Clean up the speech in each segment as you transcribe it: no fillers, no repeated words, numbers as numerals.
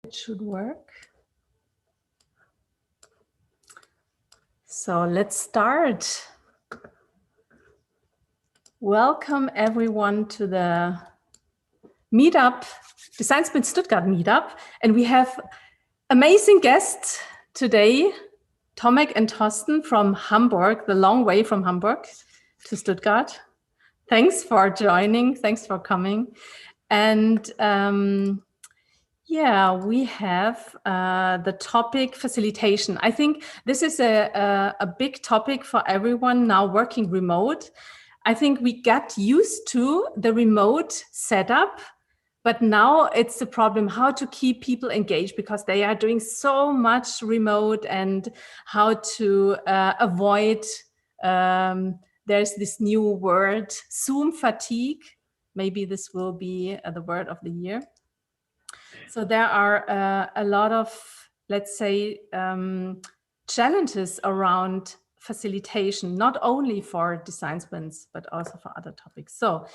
It should work. So let's start. Welcome everyone to the Meetup, Design Sprint Stuttgart Meetup. And we have amazing guests today, Tomek and Thorsten from Hamburg, the long way from Hamburg to Stuttgart. Thanks for joining. Thanks for coming. And yeah, we have the topic facilitation. I think this is a big topic for everyone now working remote. I think we got used to the remote setup, but now it's the problem how to keep people engaged because they are doing so much remote and how to avoid, there's this new word, Zoom fatigue. Maybe this will be the word of the year. So there are a lot of, let's say, challenges around facilitation, not only for design sprints, but also for other topics. So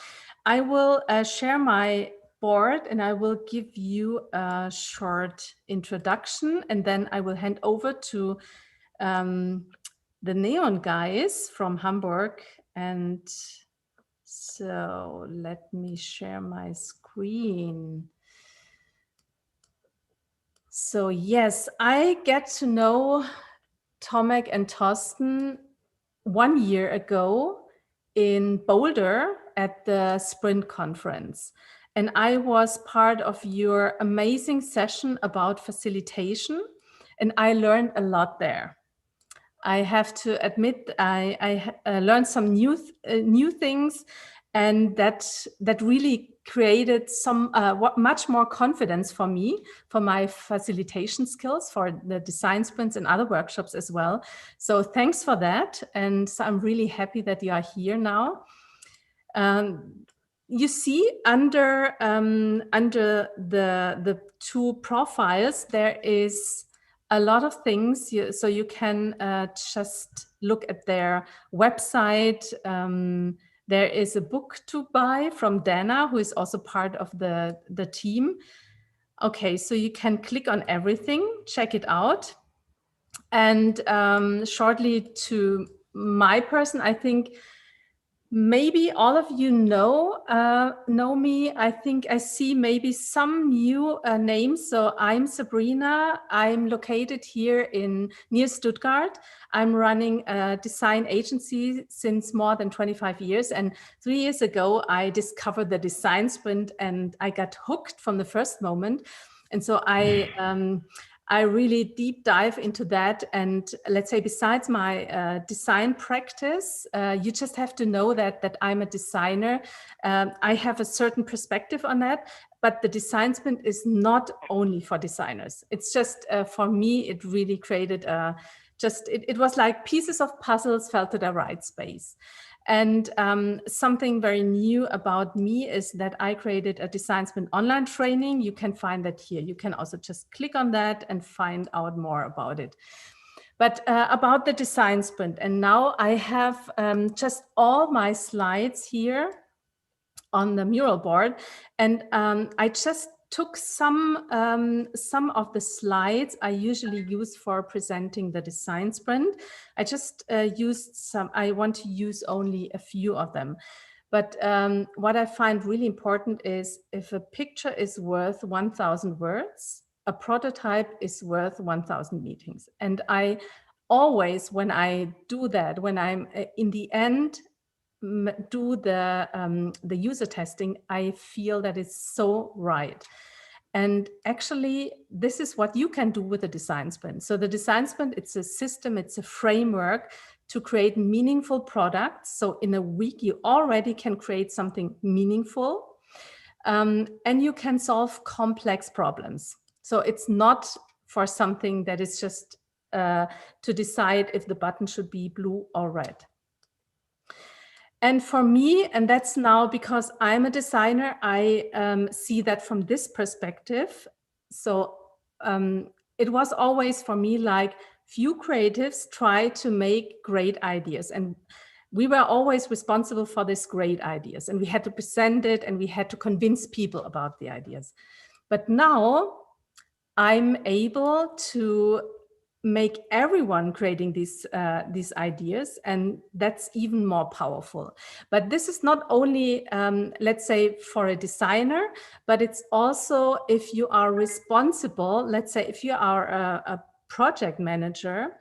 I will share my board and I will give you a short introduction and then I will hand over to the Neon guys from Hamburg. And so let me share my screen. So yes, I get to know Tomek and Thorsten 1 year ago in Boulder at the Sprint conference. And I was part of your amazing session about facilitation and I learned a lot there. I have to admit, I learned some new things and that really created some much more confidence for me, for my facilitation skills, for the design sprints and other workshops as well. So thanks for that. And so I'm really happy that you are here now. You see under the two profiles, there is a lot of things. So you can just look at their website. There is a book to buy from Dana, who is also part of the team. Okay, so you can click on everything, check it out. And shortly to my person, I think maybe all of you know me. I think I see maybe some new names. So I'm Sabrina. I'm located here near Stuttgart. I'm running a design agency since more than 25 years. And 3 years ago, I discovered the design sprint and I got hooked from the first moment. And so I really deep dive into that. And let's say besides my design practice, you just have to know that I'm a designer. I have a certain perspective on that, but the design sprint is not only for designers. It's just for me, it really created it was like pieces of puzzles fell to the right space. And something very new about me is that I created a design sprint online training. You can find that here. You can also just click on that and find out more about it. But about the design sprint, and now I have just all my slides here on the mural board, and I just took some of the slides I usually use for presenting the design sprint. I just used some. I want to use only a few of them. But what I find really important is if a picture is worth 1,000 words, a prototype is worth 1,000 meetings. And I always, when I do that, when I'm in the end, do the user testing, I feel that it's so right. And actually, this is what you can do with a design sprint. So the design sprint, it's a system, it's a framework to create meaningful products. So in a week, you already can create something meaningful and you can solve complex problems. So it's not for something that is just to decide if the button should be blue or red. And for me, and that's now because I'm a designer, I see that from this perspective. So it was always for me like few creatives try to make great ideas. And we were always responsible for these great ideas. And we had to present it and we had to convince people about the ideas. But now I'm able to make everyone creating these ideas, and that's even more powerful. But this is not only, let's say, for a designer, but it's also if you are responsible. Let's say if you are a project manager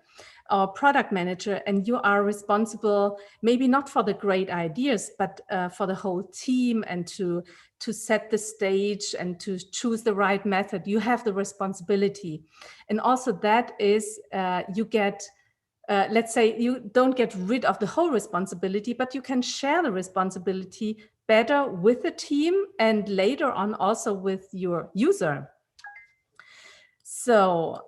or product manager, and you are responsible maybe not for the great ideas, but for the whole team, and to set the stage and to choose the right method. You have the responsibility. And also that is, you get, let's say you don't get rid of the whole responsibility, but you can share the responsibility better with the team and later on also with your user. So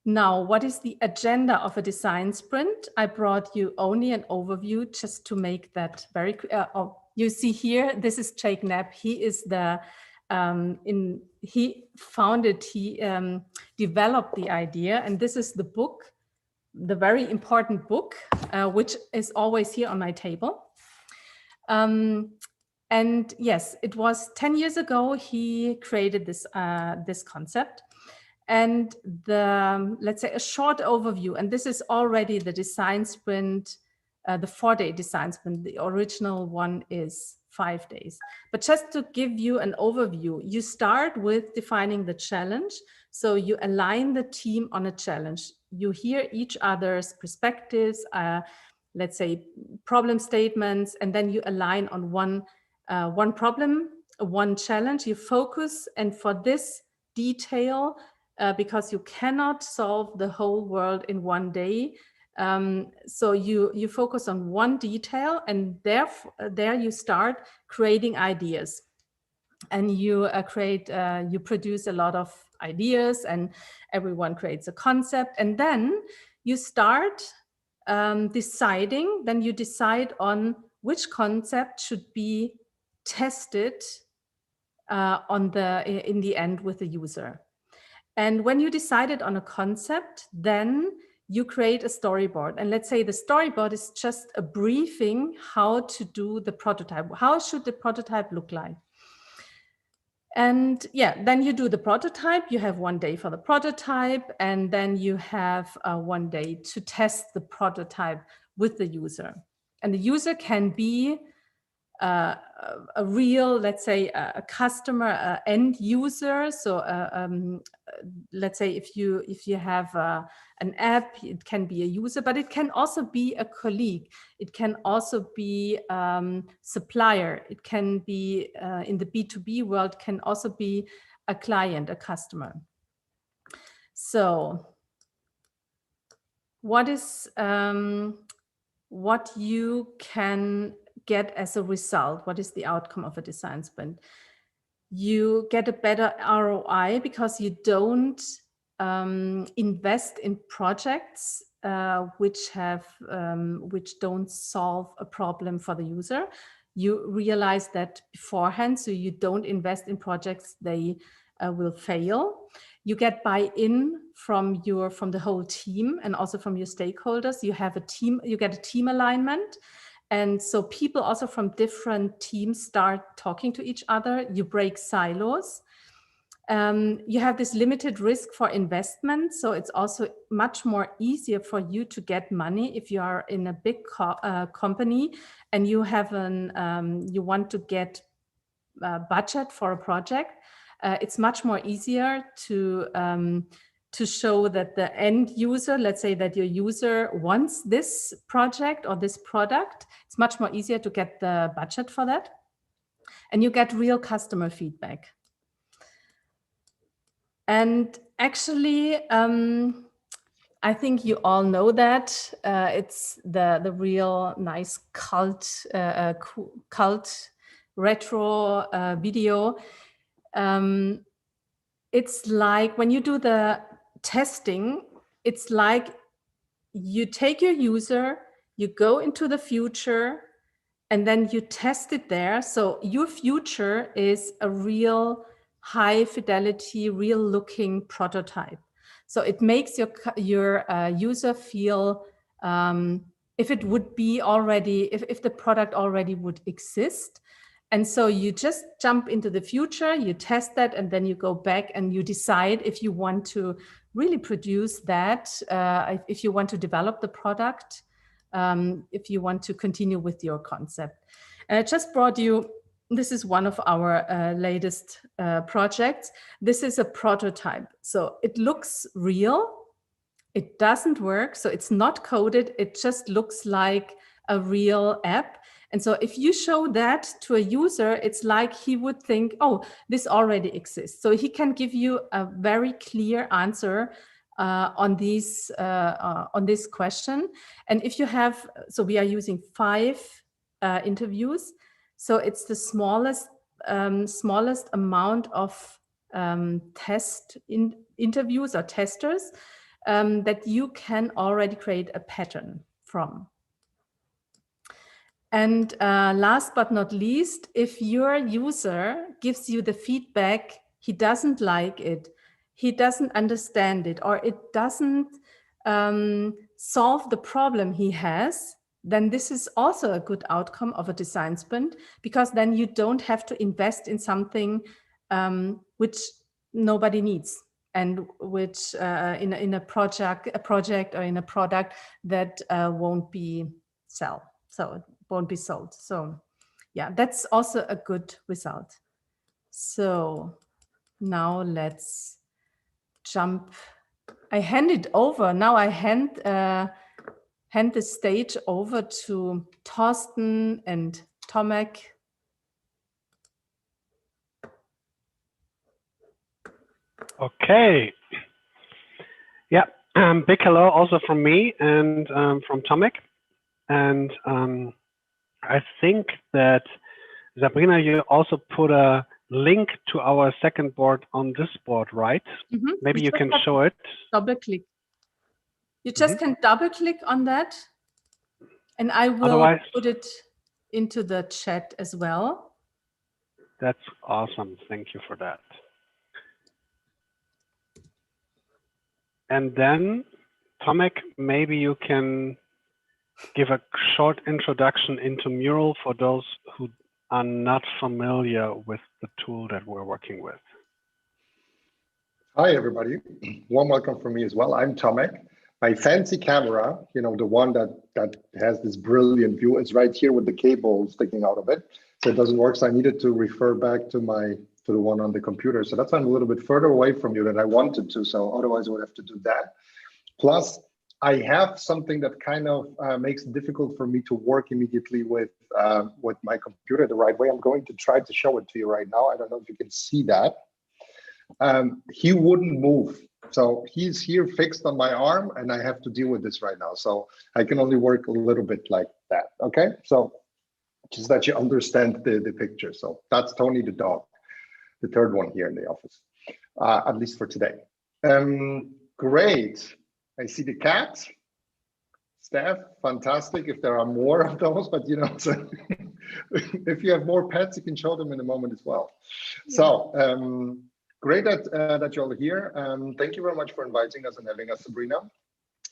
now, what is the agenda of a design sprint? I brought you only an overview just to make that very clear. You see here, this is Jake Knapp. He is the, he founded, he developed the idea, and this is the book, the very important book, which is always here on my table. And yes, it was 10 years ago he created this, this concept. And the, let's say, a short overview, and this is already the design sprint, the 4-day design sprint. The original one is 5 days. But just to give you an overview, you start with defining the challenge. So you align the team on a challenge. You hear each other's perspectives, let's say problem statements, and then you align on one problem, one challenge. You focus, and for this detail, because you cannot solve the whole world in one day. So you focus on one detail, and there you start creating ideas. And you you produce a lot of ideas, and everyone creates a concept. And then you start deciding, then you decide on which concept should be tested in the end with the user. And when you decided on a concept, then you create a storyboard. And let's say the storyboard is just a briefing how to do the prototype. How should the prototype look like? And yeah, then you do the prototype. You have 1 day for the prototype, and then you have 1 day to test the prototype with the user. And the user can be a real, let's say, a customer, end user. So let's say if you have an app, it can be a user, but it can also be a colleague. It can also be supplier. It can be in the B2B world, can also be a client, a customer. So what is what you can get as a result? What is the outcome of a design sprint? You get a better ROI because you don't invest in projects which don't solve a problem for the user. You realize that beforehand, so you don't invest in projects they will fail. You get buy-in from the whole team and also from your stakeholders. You have a team. You get a team alignment. And so people also from different teams start talking to each other. You break silos. You have this limited risk for investment. So it's also much more easier for you to get money if you are in a big company and you have you want to get a budget for a project. It's much more easier to show that the end user, let's say that your user wants this project or this product, it's much more easier to get the budget for that. And you get real customer feedback. And actually, I think you all know that it's the real nice cult retro video. It's like when you do the testing, it's like you take your user, you go into the future, and then you test it there. So your future is a real high fidelity, real looking prototype. So it makes your user feel if it would be already, if the product already would exist. And so you just jump into the future, you test that, and then you go back and you decide if you want to really produce that, if you want to develop the product, if you want to continue with your concept. And I just brought you, this is one of our latest projects. This is a prototype. So it looks real. It doesn't work. So it's not coded. It just looks like a real app. And so if you show that to a user, it's like he would think, oh, this already exists. So he can give you a very clear answer on this question. And if you have, so we are using 5 interviews. So it's the smallest amount of interviews or testers that you can already create a pattern from. And last but not least, if your user gives you the feedback, he doesn't like it, he doesn't understand it, or it doesn't solve the problem he has, then this is also a good outcome of a design sprint, because then you don't have to invest in something which nobody needs, and which in a project or in a product that won't be sold. So yeah, that's also a good result. So now let's jump. I hand it over. Now I hand the stage over to Thorsten and Tomek. Okay. Yeah, big hello also from me and from Tomek. And I think that, Sabrina, you also put a link to our second board on this board, right? Mm-hmm. Maybe you can show it. Double click. You just can double click on that, and I will put it into the chat as well. That's awesome. Thank you for that. And then, Tomek, maybe you can give a short introduction into Mural for those who are not familiar with the tool that we're working with. Hi, everybody. Warm welcome from me as well. I'm Tomek. My fancy camera, you know, the one that has this brilliant view, is right here with the cable sticking out of it. So it doesn't work. So I needed to refer back to the one on the computer. So that's why I'm a little bit further away from you than I wanted to. So otherwise I would have to do that. Plus, I have something that kind of makes it difficult for me to work immediately with my computer the right way. I'm going to try to show it to you right now. I don't know if you can see that. He wouldn't move. So he's here fixed on my arm, and I have to deal with this right now. So I can only work a little bit like that. Okay, so just that you understand the picture. So that's Tony the dog, the third one here in the office, at least for today. Great. I see the cat. Steph, fantastic. If there are more of those, but you know, so if you have more pets, you can show them in a moment as well. Yeah. So great that you're all here. Thank you very much for inviting us and having us, Sabrina.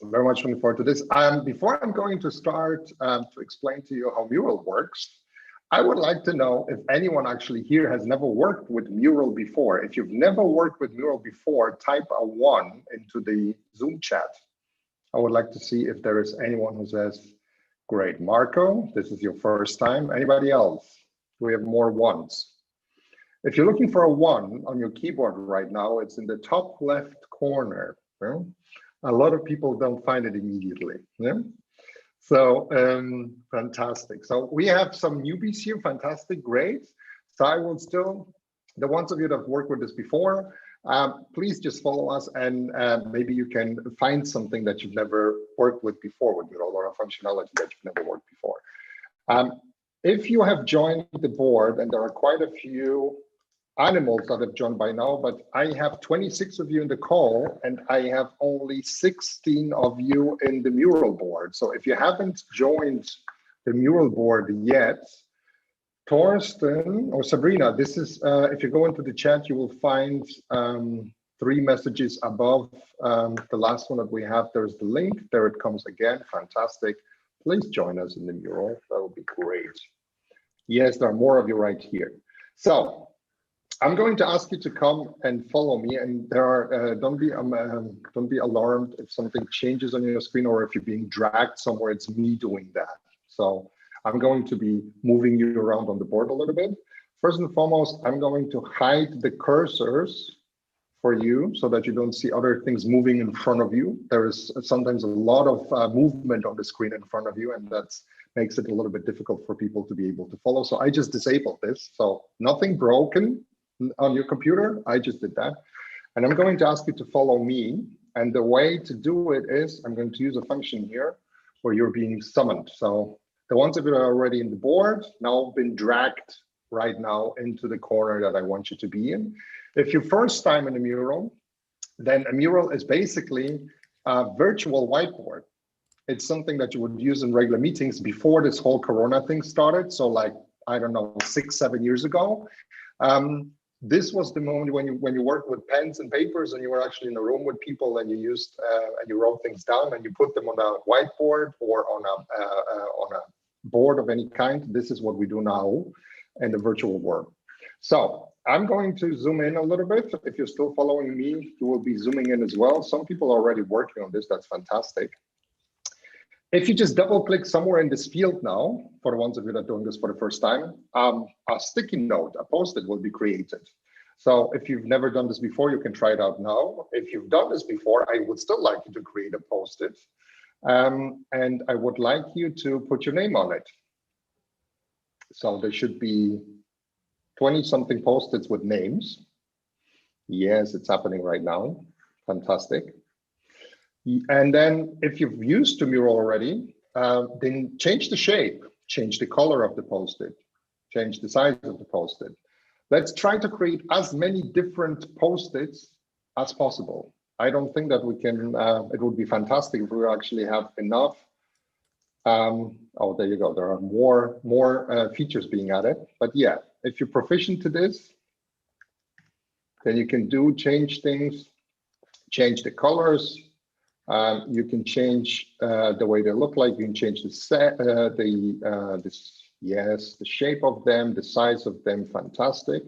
I'm very much looking forward to this. Before I'm going to start to explain to you how Mural works, I would like to know if anyone actually here has never worked with Mural before. If you've never worked with Mural before, type a 1 into the Zoom chat. I would like to see if there is anyone who says, great. Marco, this is your first time. Anybody else? Do we have more ones? If you're looking for a 1 on your keyboard right now, it's in the top left corner. Yeah? A lot of people don't find it immediately. Yeah? So fantastic. So we have some newbies here. Fantastic, great. So I will still, the ones of you that have worked with this before, please just follow us, and maybe you can find something that you've never worked with before with Mural, or a functionality that you've never worked before. If you have joined the board, and there are quite a few animals that have joined by now, but I have 26 of you in the call, and I have only 16 of you in the Mural board. So if you haven't joined the Mural board yet, Thorsten or Sabrina, this is, if you go into the chat, you will find 3 messages above the last one that we have. There's the link, there it comes again, fantastic. Please join us in the Mural, that would be great. Yes, there are more of you right here. So I'm going to ask you to come and follow me, and there are don't be alarmed if something changes on your screen or if you're being dragged somewhere. It's me doing that. So I'm going to be moving you around on the board a little bit. First and foremost, I'm going to hide the cursors for you so that you don't see other things moving in front of you. There is sometimes a lot of movement on the screen in front of you, and that makes it a little bit difficult for people to be able to follow. So I just disabled this. So nothing broken on your computer. I just did that. And I'm going to ask you to follow me. And the way to do it is I'm going to use a function here where you're being summoned. So the ones that are already in the board now been dragged right now into the corner that I want you to be in. If you're first time in a mural, then a mural is basically a virtual whiteboard. It's something that you would use in regular meetings before this whole Corona thing started. So like, I don't know, 6-7 years ago. This was the moment when you worked with pens and papers and you were actually in a room with people and you used and you wrote things down and you put them on a whiteboard or on a board of any kind. This is what we do now in the virtual world. So I'm going to zoom in a little bit. If you're still following me, you will be zooming in as well. Some people are already working on this. That's fantastic. If you just double click somewhere in this field now, for the ones of you that are doing this for the first time, a sticky note, a post-it will be created. So if you've never done this before, you can try it out now. If you've done this before, I would still like you to create a post-it. And I would like you to put your name on it. So there should be 20-something post-its with names. Yes, it's happening right now. Fantastic. And then if you've used the mural already, then change the shape, change the color of the post-it, change the size of the post-it. Let's try to create as many different post-its as possible. I don't think that we can, it would be fantastic if we actually have enough. Oh, there you go. There are more features being added. But yeah, if you're proficient to this, then you can change things, change the colors. You can change the way they look like. You can change the shape of them, the size of them. Fantastic.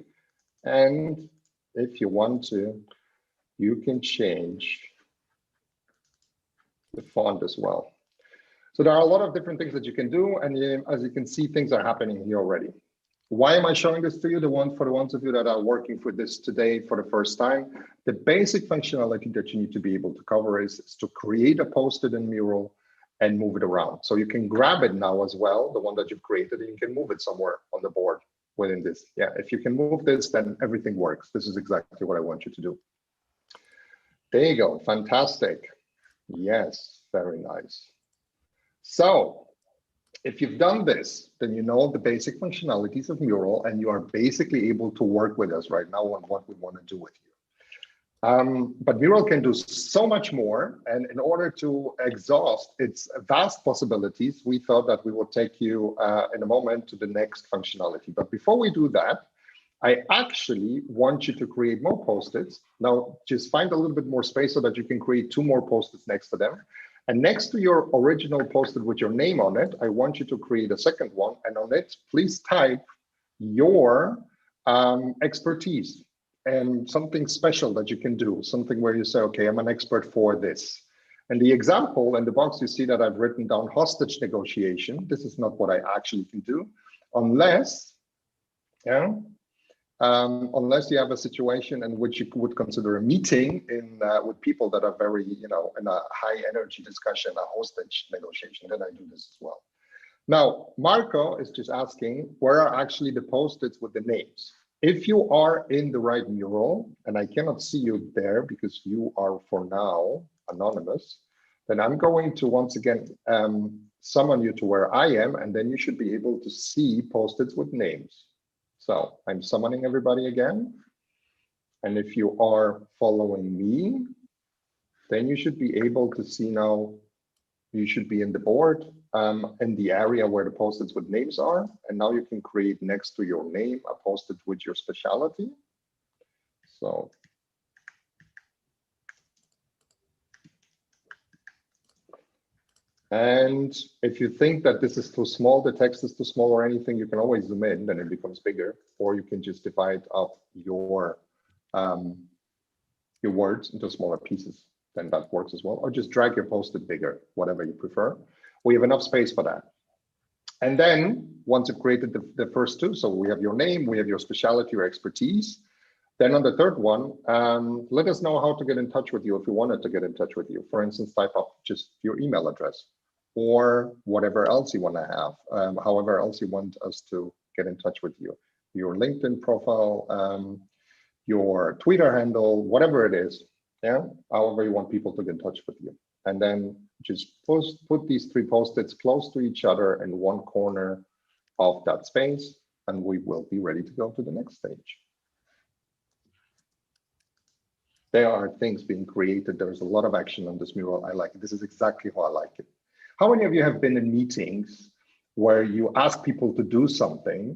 And if you want to, you can change the font as well. So there are a lot of different things that you can do, and as you can see, things are happening here already. Why am I showing this to you? For the ones of you that are working for this today for the first time, the basic functionality that you need to be able to cover is to create a post-it in Mural and move it around. So you can grab it now as well, the one that you've created, and you can move it somewhere on the board within this. Yeah, if you can move this, then everything works. This is exactly what I want you to do. There you go, fantastic. Yes, very nice. So if you've done this, then you know the basic functionalities of Mural, and you are basically able to work with us right now on what we want to do with you. But Mural can do so much more, and in order to exhaust its vast possibilities, we thought that we would take you in a moment to the next functionality. But before we do that, I actually want you to create more post-its. Now, just find a little bit more space so that you can create 2 more post-its next to them. And next to your original post-it with your name on it, I want you to create a second one. And on it, please type your expertise and something special that you can do, something where you say, okay, I'm an expert for this. And the example in the box, you see that I've written down hostage negotiation. This is not what I actually can do, unless, unless you have a situation in which you would consider a meeting with people that are very, in a high energy discussion, a hostage negotiation, then I do this as well. Now, Marco is just asking, where are actually the post-its with the names? If you are in the right mural, and I cannot see you there because you are for now anonymous, then I'm going to once again summon you to where I am, and then you should be able to see post-its with names. So I'm summoning everybody again. And if you are following me, then you should be able to see now, you should be in the board, in the area where the post-its with names are. And now you can create next to your name a post-it with your specialty. So And if you think that this is too small, the text is too small or anything, you can always zoom in, then it becomes bigger, or you can just divide up your words into smaller pieces, then that works as well. Or just drag your post-it bigger, whatever you prefer. We have enough space for that. And then once you've created the first two, so we have your name, we have your specialty or expertise. Then on the third one, let us know how to get in touch with you if you wanted to get in touch with you. For instance, type up just your email address or whatever else you want to have, however else you want us to get in touch with you. Your LinkedIn profile, your Twitter handle, whatever it is, yeah, however you want people to get in touch with you. And then just put these three post-its close to each other in one corner of that space, and we will be ready to go to the next stage. There are things being created. There's a lot of action on this mural. I like it. This is exactly how I like it. How many of you have been in meetings where you ask people to do something,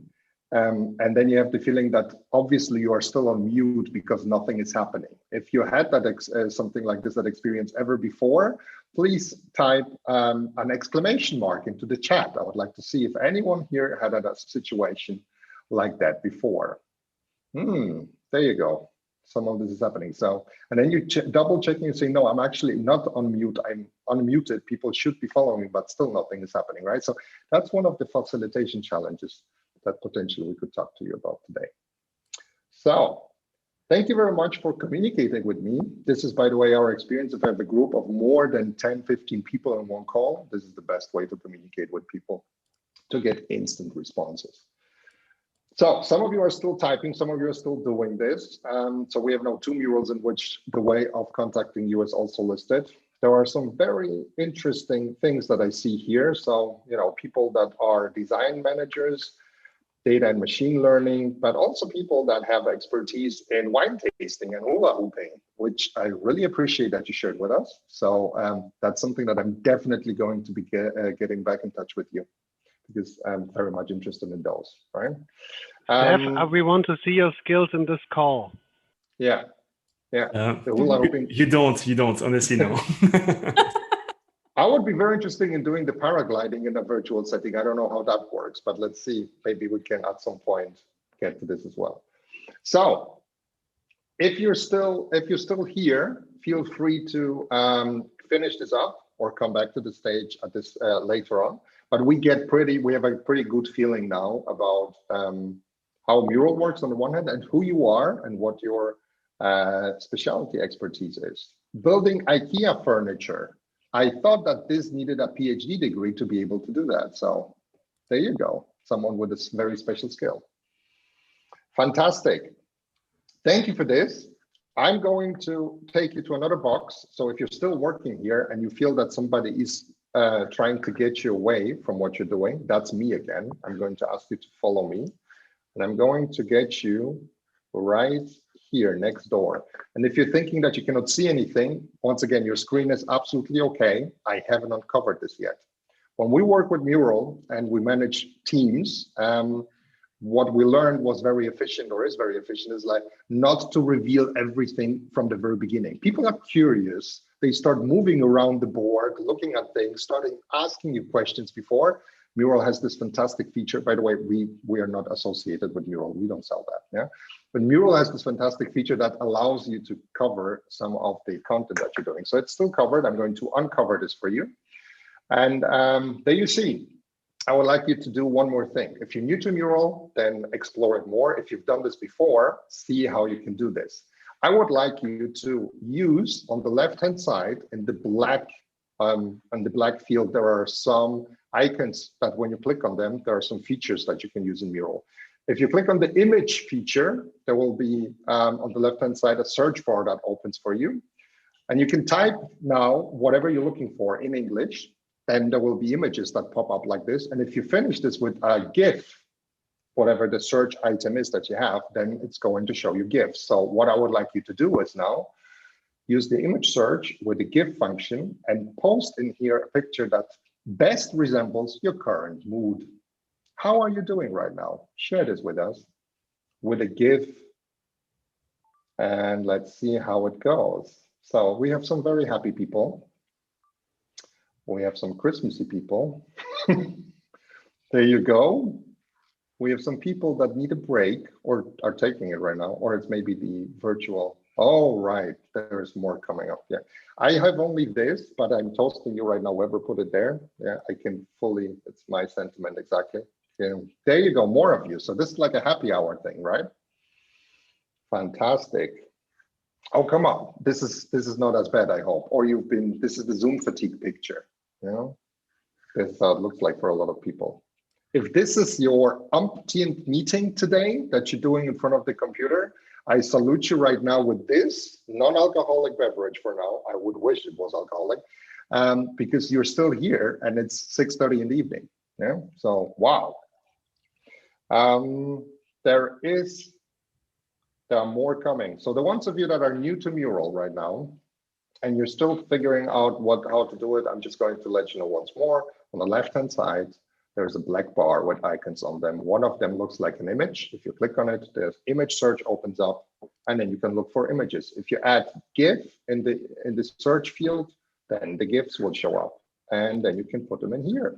and then you have the feeling that obviously you are still on mute because nothing is happening? If you had that something like this, that experience ever before, please type an exclamation mark into the chat. I would like to see if anyone here had a situation like that before. There you go. Some of this is happening. So, and then you double checking and say, no, I'm actually not on mute. I'm unmuted. People should be following me, but still nothing is happening, right? So that's one of the facilitation challenges that potentially we could talk to you about today. So thank you very much for communicating with me. This is, by the way, our experience. If I have a group of more than 10, 15 people in one call, this is the best way to communicate with people to get instant responses. So some of you are still typing, some of you are still doing this. So we have now 2 murals in which the way of contacting you is also listed. There are some very interesting things that I see here. So, you know, people that are design managers, data and machine learning, but also people that have expertise in wine tasting and hula hooping, which I really appreciate that you shared with us. So that's something that I'm definitely going to be getting back in touch with you, because I'm very much interested in those, right? Steph, we want to see your skills in this call. Yeah, yeah. The hula hooping. You don't, honestly, no. I would be very interested in doing the paragliding in a virtual setting. I don't know how that works, but let's see. Maybe we can at some point get to this as well. So if you're still here, feel free to finish this up or come back to the stage at this later on. But we have a pretty good feeling now about how Mural works on the one hand, and who you are and what your specialty expertise is. Building IKEA furniture. I thought that this needed a PhD degree to be able to do that. So there you go, someone with a very special skill. Fantastic. Thank you for this. I'm going to take you to another box. So if you're still working here and you feel that somebody is trying to get you away from what you're doing, that's me again. I'm going to ask you to follow me, and I'm going to get you right here next door. And if you're thinking that you cannot see anything, once again, your screen is absolutely okay. I haven't uncovered this yet. When we work with Mural and we manage teams, what we learned was very efficient, or is very efficient, is like not to reveal everything from the very beginning. People are curious. They start moving around the board, looking at things, starting asking you questions before. Mural has this fantastic feature. By the way, we are not associated with Mural. We don't sell that. Yeah, but Mural has this fantastic feature that allows you to cover some of the content that you're doing. So it's still covered. I'm going to uncover this for you. And there you see. I would like you to do one more thing. If you're new to Mural, then explore it more. If you've done this before, see how you can do this. I would like you to use on the left-hand side in the black field, there are some icons that when you click on them, there are some features that you can use in Mural. If you click on the image feature, there will be on the left-hand side a search bar that opens for you. And you can type now whatever you're looking for in English, and there will be images that pop up like this. And if you finish this with a GIF, whatever the search item is that you have, then it's going to show you GIFs. So what I would like you to do is now use the image search with the GIF function and post in here a picture that best resembles your current mood. How are you doing right now? Share this with us with a GIF, and let's see how it goes. So we have some very happy people. We have some Christmassy people. There you go. We have some people that need a break or are taking it right now, or it's maybe the virtual. Oh, right, there's more coming up. Yeah, I have only this, but I'm toasting you right now. Whoever put it there, yeah, I can fully, it's my sentiment exactly. Yeah, there you go, more of you. So this is like a happy hour thing, right? Fantastic. Oh, come on, this is not as bad, I hope. Or you've been, this is the Zoom fatigue picture, you know? This is how it looks like for a lot of people. If this is your umpteenth meeting today that you're doing in front of the computer, I salute you right now with this non-alcoholic beverage for now. I would wish it was alcoholic, because you're still here and it's 6:30 in the evening. Yeah, so wow. There are more coming. So the ones of you that are new to Mural right now, and you're still figuring out how to do it, I'm just going to let you know once more. On the left-hand side, there's a black bar with icons on them. One of them looks like an image. If you click on it, the image search opens up, and then you can look for images. If you add GIF in the search field, then the GIFs will show up, and then you can put them in here.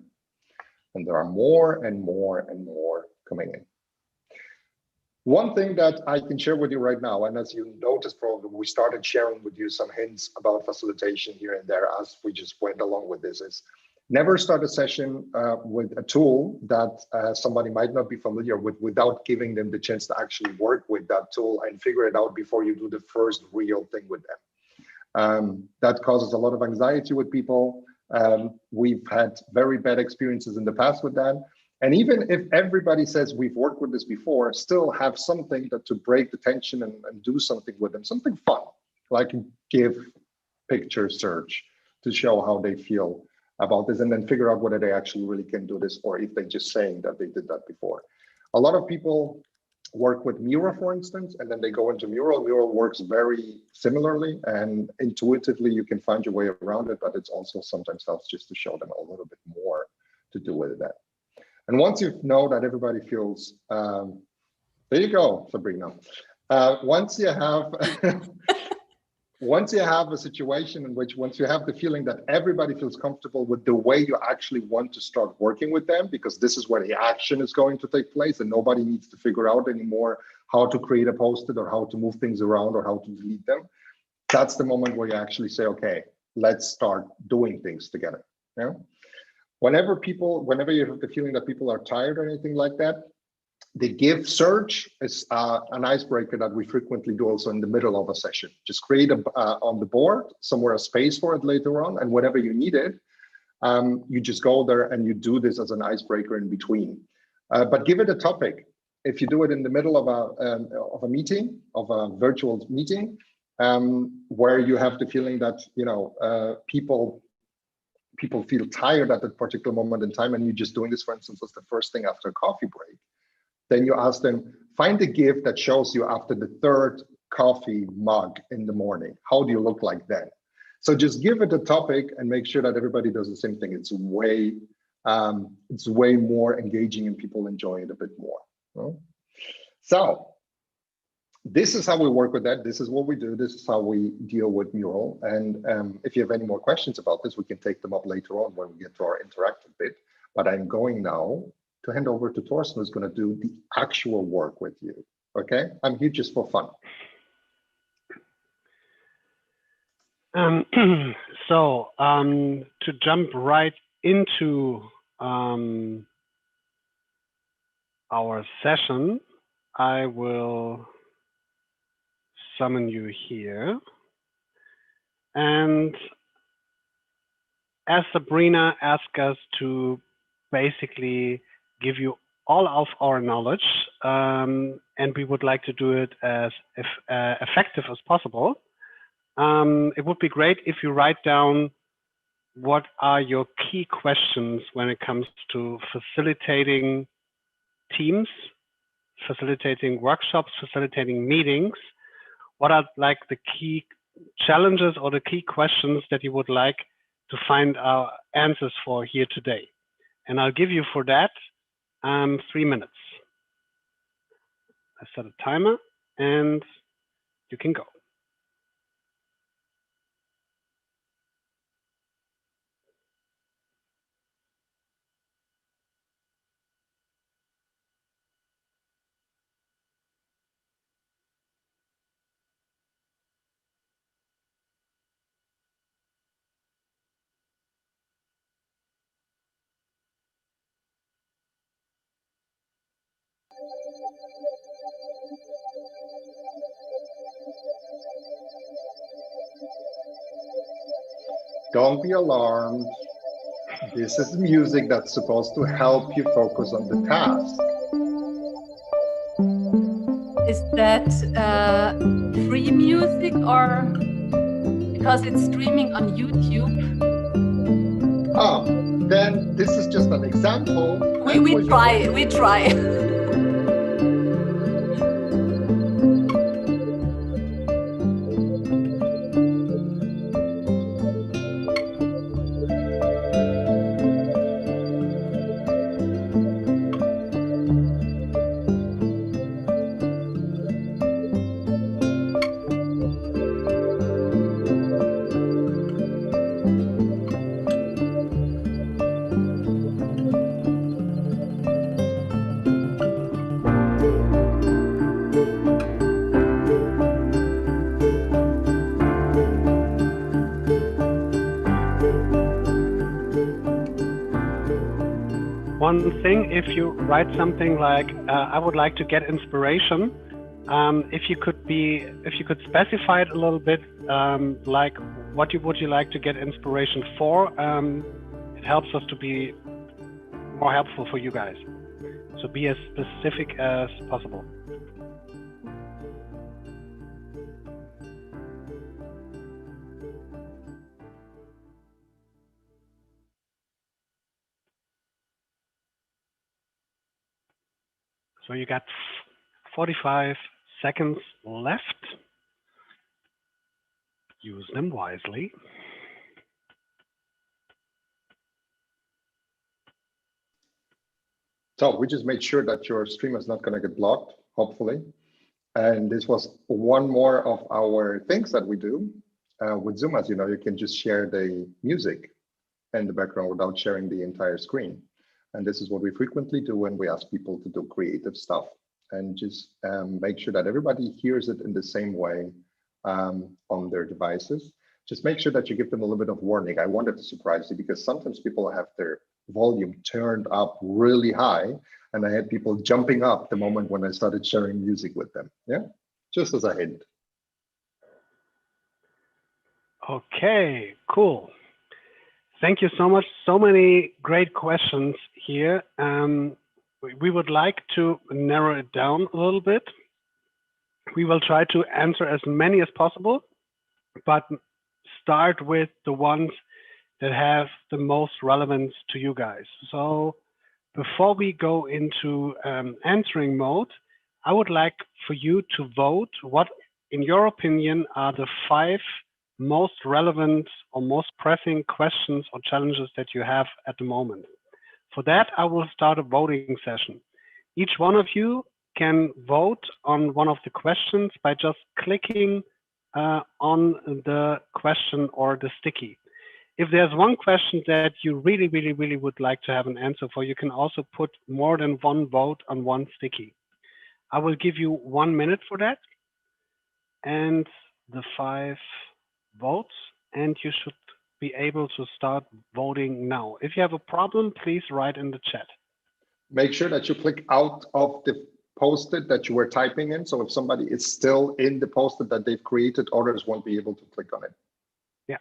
And there are more and more and more coming in. One thing that I can share with you right now, and as you noticed probably, we started sharing with you some hints about facilitation here and there as we just went along with this, is never start a session with a tool that somebody might not be familiar with without giving them the chance to actually work with that tool and figure it out before you do the first real thing with them. That causes a lot of anxiety with people. We've had very bad experiences in the past with that. And even if everybody says we've worked with this before, still have something that to break the tension and do something with them, something fun, like give picture search to show how they feel about this, and then figure out whether they actually really can do this or if they're just saying that they did that before. A lot of people work with Mira, for instance, and then they go into Mural. Mural works very similarly, and intuitively you can find your way around it, but it's also sometimes helps just to show them a little bit more to do with that. And once you know that everybody feels, there you go, Sabrina. Once you have a situation in which, once you have the feeling that everybody feels comfortable with the way you actually want to start working with them, because this is where the action is going to take place and nobody needs to figure out anymore how to create a post-it or how to move things around or how to delete them. That's the moment where you actually say, okay, let's start doing things together. Yeah? Whenever you have the feeling that people are tired or anything like that, the give search is an icebreaker that we frequently do also in the middle of a session. Just create on the board somewhere a space for it later on, and whenever you need it, you just go there and you do this as an icebreaker in between. But give it a topic. If you do it in the middle of a meeting, of a virtual meeting, where you have the feeling that people feel tired at that particular moment in time, and you're just doing this, for instance, as the first thing after a coffee break, then you ask them, find a GIF that shows you after the third coffee mug in the morning. How do you look like then? So just give it a topic and make sure that everybody does the same thing. It's way more engaging and people enjoy it a bit more. So this is how we work with that. This is what we do. This is how we deal with Mural. And if you have any more questions about this, we can take them up later on when we get to our interactive bit. But I'm going now to hand over to Torsten, who's going to do the actual work with you. Okay, I'm here just for fun. To jump right into our session, I will summon you here. And as Sabrina asked us to basically give you all of our knowledge, and we would like to do it as effective as possible, it would be great if you write down what are your key questions when it comes to facilitating teams, facilitating workshops, facilitating meetings. What are like the key challenges or the key questions that you would like to find our answers for here today? And I'll give you for that 3 minutes. I set a timer and you can go. Don't be alarmed. This is music that's supposed to help you focus on the task. Is that free music or because it's streaming on YouTube? Then this is just an example. We try. One thing, if you write something like, I would like to get inspiration, if you could specify it a little bit, like what would you like to get inspiration for, it helps us to be more helpful for you guys. So be as specific as possible. So you got 45 seconds left. Use them wisely. So we just made sure that your stream is not going to get blocked, hopefully. And this was one more of our things that we do with Zoom. As you know, you can just share the music in the background without sharing the entire screen. And this is what we frequently do when we ask people to do creative stuff, and just make sure that everybody hears it in the same way on their devices. Just make sure that you give them a little bit of warning. I wanted to surprise you because sometimes people have their volume turned up really high, and I had people jumping up the moment when I started sharing music with them. Yeah, just as a hint. Okay, cool. Thank you so much. So many great questions here. We would like to narrow it down a little bit. We will try to answer as many as possible, but start with the ones that have the most relevance to you guys. So before we go into answering mode, I would like for you to vote what, in your opinion, are the 5 most relevant or most pressing questions or challenges that you have at the moment. For that, I will start a voting session. Each one of you can vote on one of the questions by just clicking on the question or the sticky. If there's one question that you really would like to have an answer for, you can also put more than one vote on one sticky. I will give you 1 minute for that and the 5 votes, and you should be able to start voting now. If you have a problem, please write in the chat. Make sure that you click out of the post-it that you were typing in. So if somebody is still in the post-it that they've created, others won't be able to click on it. Yeah.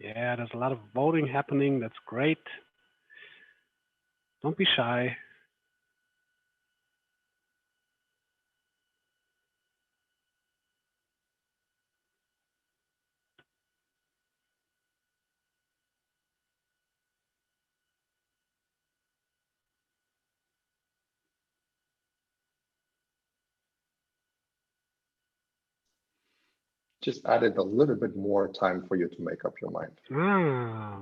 Yeah, there's a lot of voting happening. That's great. Don't be shy. Just added a little bit more time for you to make up your mind. Ah.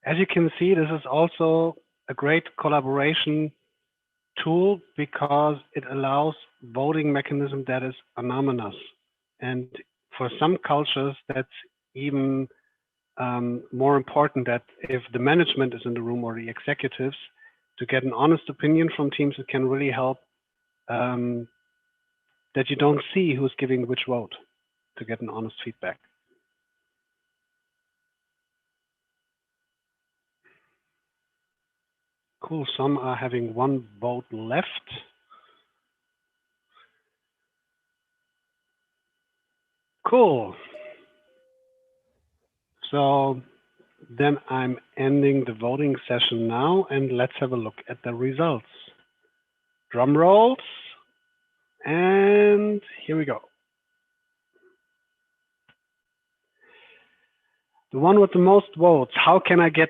As you can see, this is also a great collaboration tool because it allows voting mechanism that is anonymous. And for some cultures, that's even more important, that if the management is in the room or the executives, to get an honest opinion from teams, it can really help that you don't see who's giving which vote, to get an honest feedback. Cool, some are having one vote left. Cool. So then I'm ending the voting session now, and let's have a look at the results. Drum rolls, and here we go. The one with the most votes, how can I get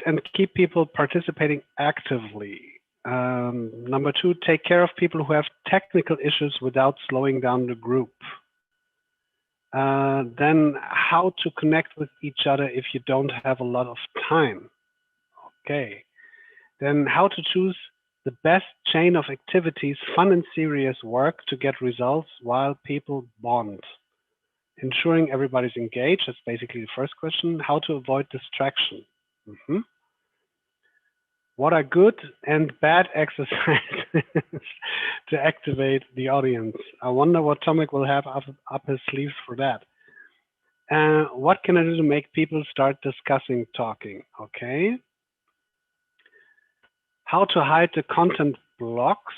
and keep people participating actively? Number 2, take care of people who have technical issues without slowing down the group. Then how to connect with each other if you don't have a lot of time. Okay. Then how to choose the best chain of activities, fun and serious work to get results while people bond. Ensuring everybody's engaged, that's basically the first question. How to avoid distraction. What are good and bad exercises to activate the audience? I wonder what Tomek will have up his sleeves for that. What can I do to make people start discussing, talking? Okay. How to hide the content blocks.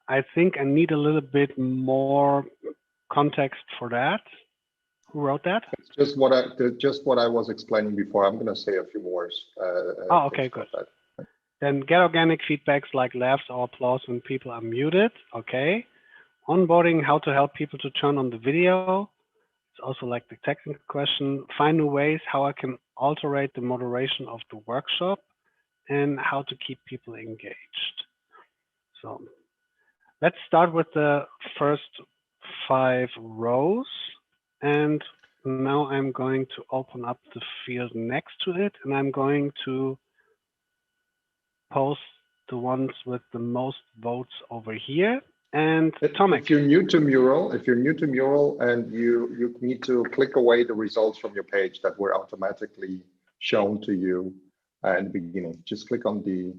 I think I need a little bit more context for that. Who wrote that? It's just what I was explaining before. I'm going to say a few words. Oh, okay, good. Then get organic feedbacks like laughs or applause when people are muted. Okay. Onboarding, how to help people to turn on the video. It's also like the technical question. Find new ways how I can alterate the moderation of the workshop, and how to keep people engaged. So let's start with the first 5 rows. And now I'm going to open up the field next to it, and I'm going to post the ones with the most votes over here. And Tomek. If you're new to Mural, and you need to click away the results from your page that were automatically shown to you in the beginning, just click on the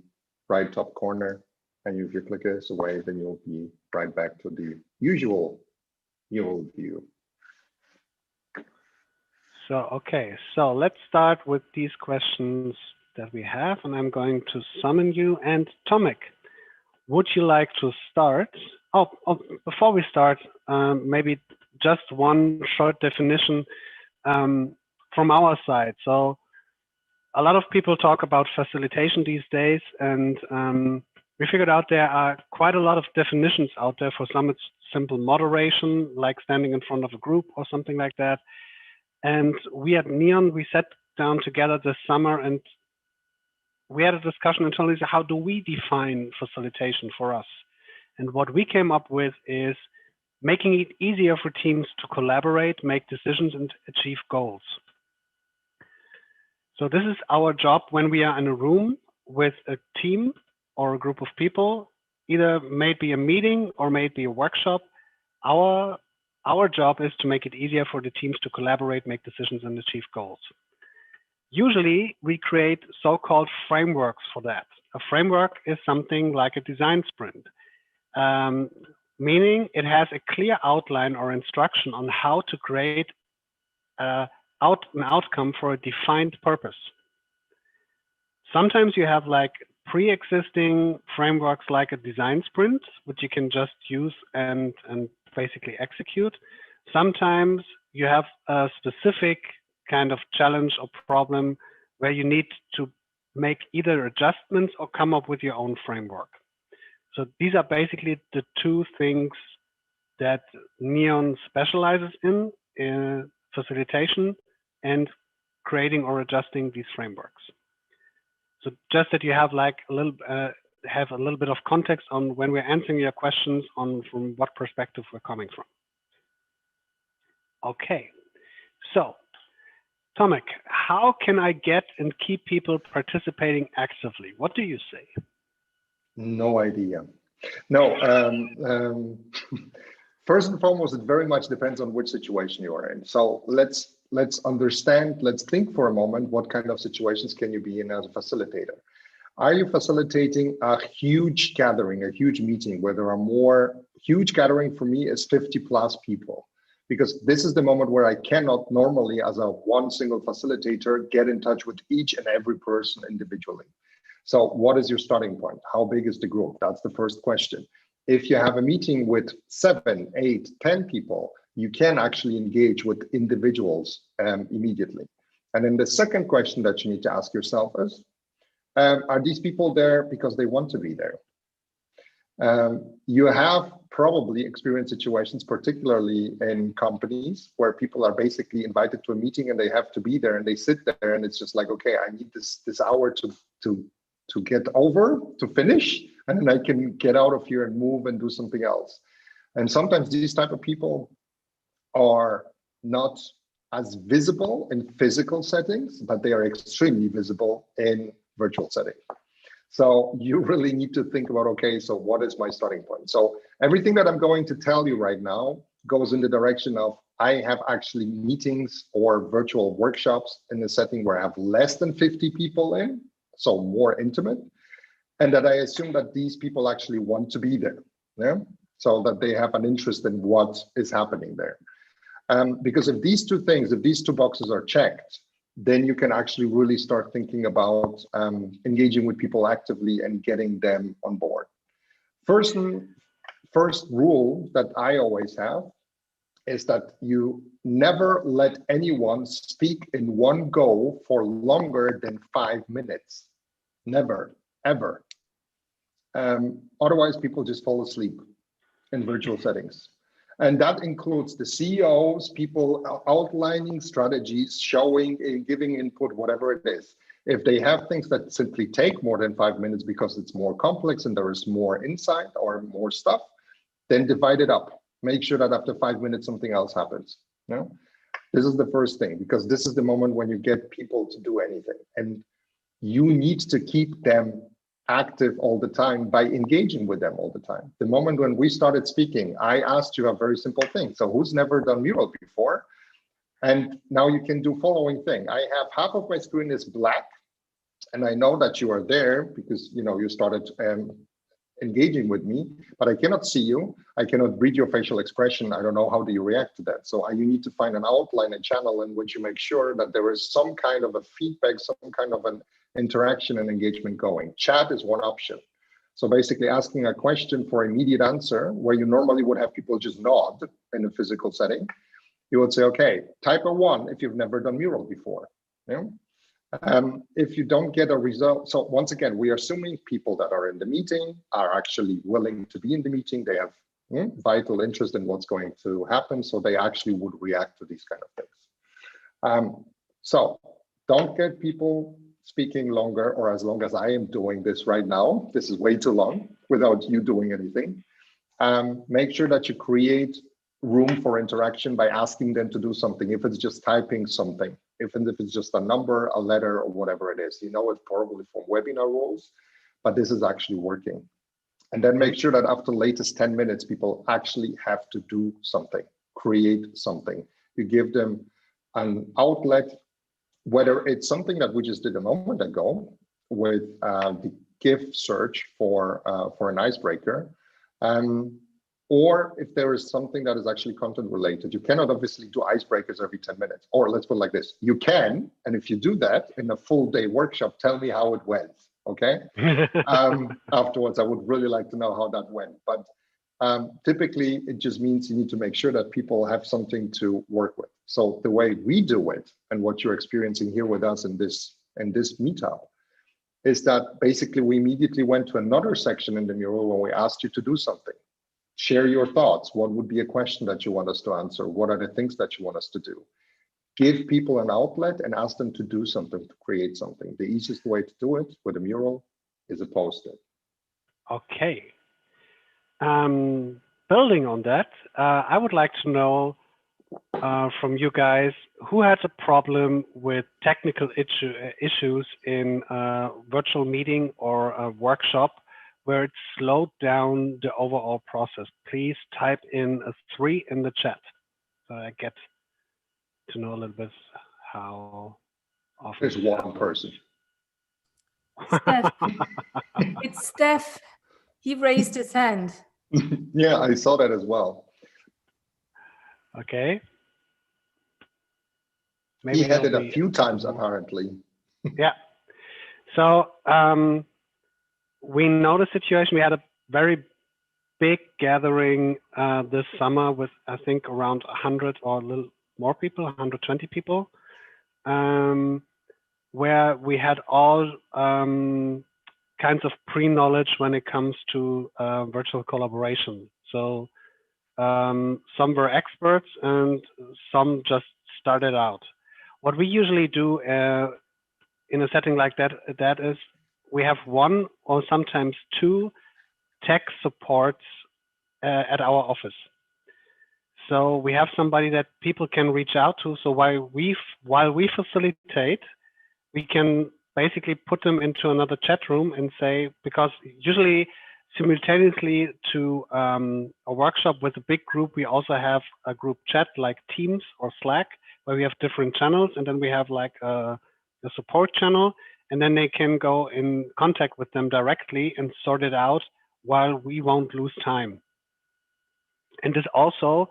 right top corner, and if you click this away, then you'll be right back to the usual Mural view. So, okay, so let's start with these questions that we have, and I'm going to summon you. And Tomek, would you like to start? Oh, before we start, maybe just one short definition from our side. So a lot of people talk about facilitation these days, and we figured out there are quite a lot of definitions out there. For some, it's simple moderation, like standing in front of a group or something like that. And we at Neon, we sat down together this summer and we had a discussion internally, how do we define facilitation for us? And what we came up with is making it easier for teams to collaborate, make decisions, and achieve goals. So this is our job when we are in a room with a team or a group of people, either maybe a meeting or maybe a workshop. Our job is to make it easier for the teams to collaborate, make decisions, and achieve goals. Usually, we create so-called frameworks for that. A framework is something like a design sprint, meaning it has a clear outline or instruction on how to create an outcome for a defined purpose. Sometimes you have like pre-existing frameworks like a design sprint, which you can just use and basically execute. Sometimes you have a specific kind of challenge or problem where you need to make either adjustments or come up with your own framework. So these are basically the 2 things that Neon specializes in facilitation and creating or adjusting these frameworks. So just that you have like a little bit of context on when we're answering your questions on from what perspective we're coming from. Okay, so Tomek, how can I get and keep people participating actively? What do you say? No idea. No, first and foremost, it very much depends on which situation you are in. So let's understand, let's think for a moment, what kind of situations can you be in as a facilitator? Are you facilitating a huge gathering, a huge meeting where there are more? Huge gathering for me is 50 plus people, because this is the moment where I cannot normally, as a one single facilitator, get in touch with each and every person individually. So what is your starting point? How big is the group? That's the first question. If you have a meeting with 7, 8, 10 people, you can actually engage with individuals immediately. And then the second question that you need to ask yourself is, are these people there because they want to be there? You have probably experienced situations, particularly in companies, where people are basically invited to a meeting and they have to be there and they sit there and it's just like, okay, I need this hour to get over, to finish, and then I can get out of here and move and do something else. And sometimes these type of people are not as visible in physical settings, but they are extremely visible in virtual settings. So you really need to think about, okay, so what is my starting point? So everything that I'm going to tell you right now goes in the direction of, I have actually meetings or virtual workshops in a setting where I have less than 50 people in, so more intimate, and that I assume that these people actually want to be there, yeah? So that they have an interest in what is happening there. Because if these two things, if these two boxes are checked, then you can actually really start thinking about engaging with people actively and getting them on board. First rule that I always have is that you never let anyone speak in one go for longer than 5 minutes. Never, ever. Otherwise, people just fall asleep in virtual settings. And that includes the CEOs, people outlining strategies, showing and giving input, whatever it is. If they have things that simply take more than 5 minutes because it's more complex and there is more insight or more stuff, then divide it up. Make sure that after 5 minutes, something else happens. You know? This is the first thing, because this is the moment when you get people to do anything. And you need to keep them active all the time by engaging with them all the time. The moment when we started speaking, I asked you a very simple thing. So who's never done mural before? And now you can do following thing. I have half of my screen is black, and I know that you are there because you started engaging with me, but I cannot see you. I cannot read your facial expression. I don't know how do you react to that. So you need to find an outline, a channel in which you make sure that there is some kind of a feedback, some kind of an interaction and engagement going. Chat is one option. So basically asking a question for immediate answer, where you normally would have people just nod in a physical setting, you would say, okay, type a 1 if you've never done mural before. Yeah? If you don't get a result, so once again, we are assuming people that are in the meeting are actually willing to be in the meeting. They have vital interest in what's going to happen, so they actually would react to these kind of things. So don't get people speaking longer or as long as I am doing this right now. This is way too long without you doing anything. Make sure that you create room for interaction by asking them to do something. If it's just typing something, if it's just a number, a letter, or whatever it is, it's probably from webinar rules, but this is actually working. And then make sure that after latest 10 minutes, people actually have to do something, create something. You give them an outlet, whether it's something that we just did a moment ago with the GIF search for an icebreaker, or if there is something that is actually content related. You cannot obviously do icebreakers every 10 minutes, or let's put it like this, you can, and if you do that in a full day workshop, tell me how it went, okay? Afterwards, I would really like to know how that went, but typically it just means you need to make sure that people have something to work with. So the way we do it, and what you're experiencing here with us in this meetup, is that basically we immediately went to another section in the mural when we asked you to do something. Share your thoughts. What would be a question that you want us to answer? What are the things that you want us to do? Give people an outlet and ask them to do something, to create something. The easiest way to do it with a mural is a post-it. Okay. Building on that, I would like to know, from you guys, who has a problem with technical issues in a virtual meeting or a workshop where it slowed down the overall process? Please type in a 3 in the chat so I get to know a little bit how often There's this one happens. person. Steph. It's Steph. He raised his hand. Yeah, I saw that as well. Okay. He had it a few times apparently. Yeah. So we know the situation. We had a very big gathering this summer with, I think, around 100 or a little more people, 120 people, where we had all kinds of pre-knowledge when it comes to virtual collaboration. So some were experts and some just started out. What we usually do in a setting like that is we have one or sometimes two tech supports at our office. So we have somebody that people can reach out to. So while we facilitate, we can basically put them into another chat room and say, because usually simultaneously to a workshop with a big group, we also have a group chat like Teams or Slack, where we have different channels, and then we have like a support channel, and then they can go in contact with them directly and sort it out while we won't lose time. And this also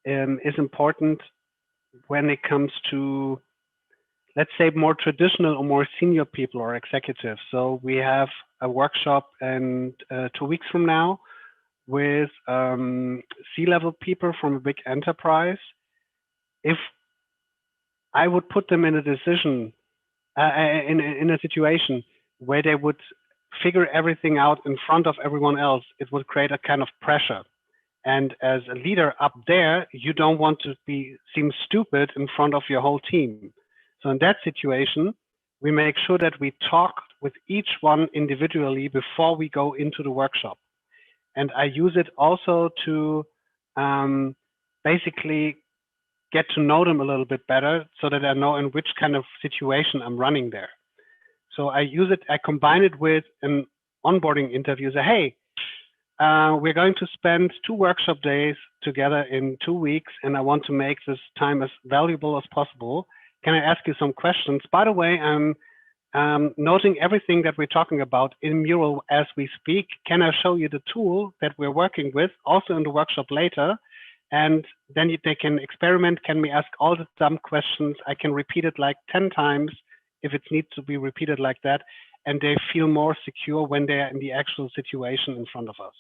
is important when it comes to, let's say, more traditional or more senior people or executives. So we have a workshop in 2 weeks from now with C-level people from a big enterprise. If I would put them in a decision, in a situation where they would figure everything out in front of everyone else, it would create a kind of pressure. And as a leader up there, you don't want to seem stupid in front of your whole team. So in that situation, we make sure that we talk with each one individually before we go into the workshop. And I use it also to basically get to know them a little bit better so that I know in which kind of situation I'm running there. So I use it, I combine it with an onboarding interview. Say, hey, we're going to spend 2 workshop days together in 2 weeks, and I want to make this time as valuable as possible. Can I ask you some questions? By the way, I'm noting everything that we're talking about in Mural as we speak. Can I show you the tool that we're working with also in the workshop later? And then they can experiment. Can we ask all the dumb questions? I can repeat it like 10 times if it needs to be repeated like that. And they feel more secure when they're in the actual situation in front of us.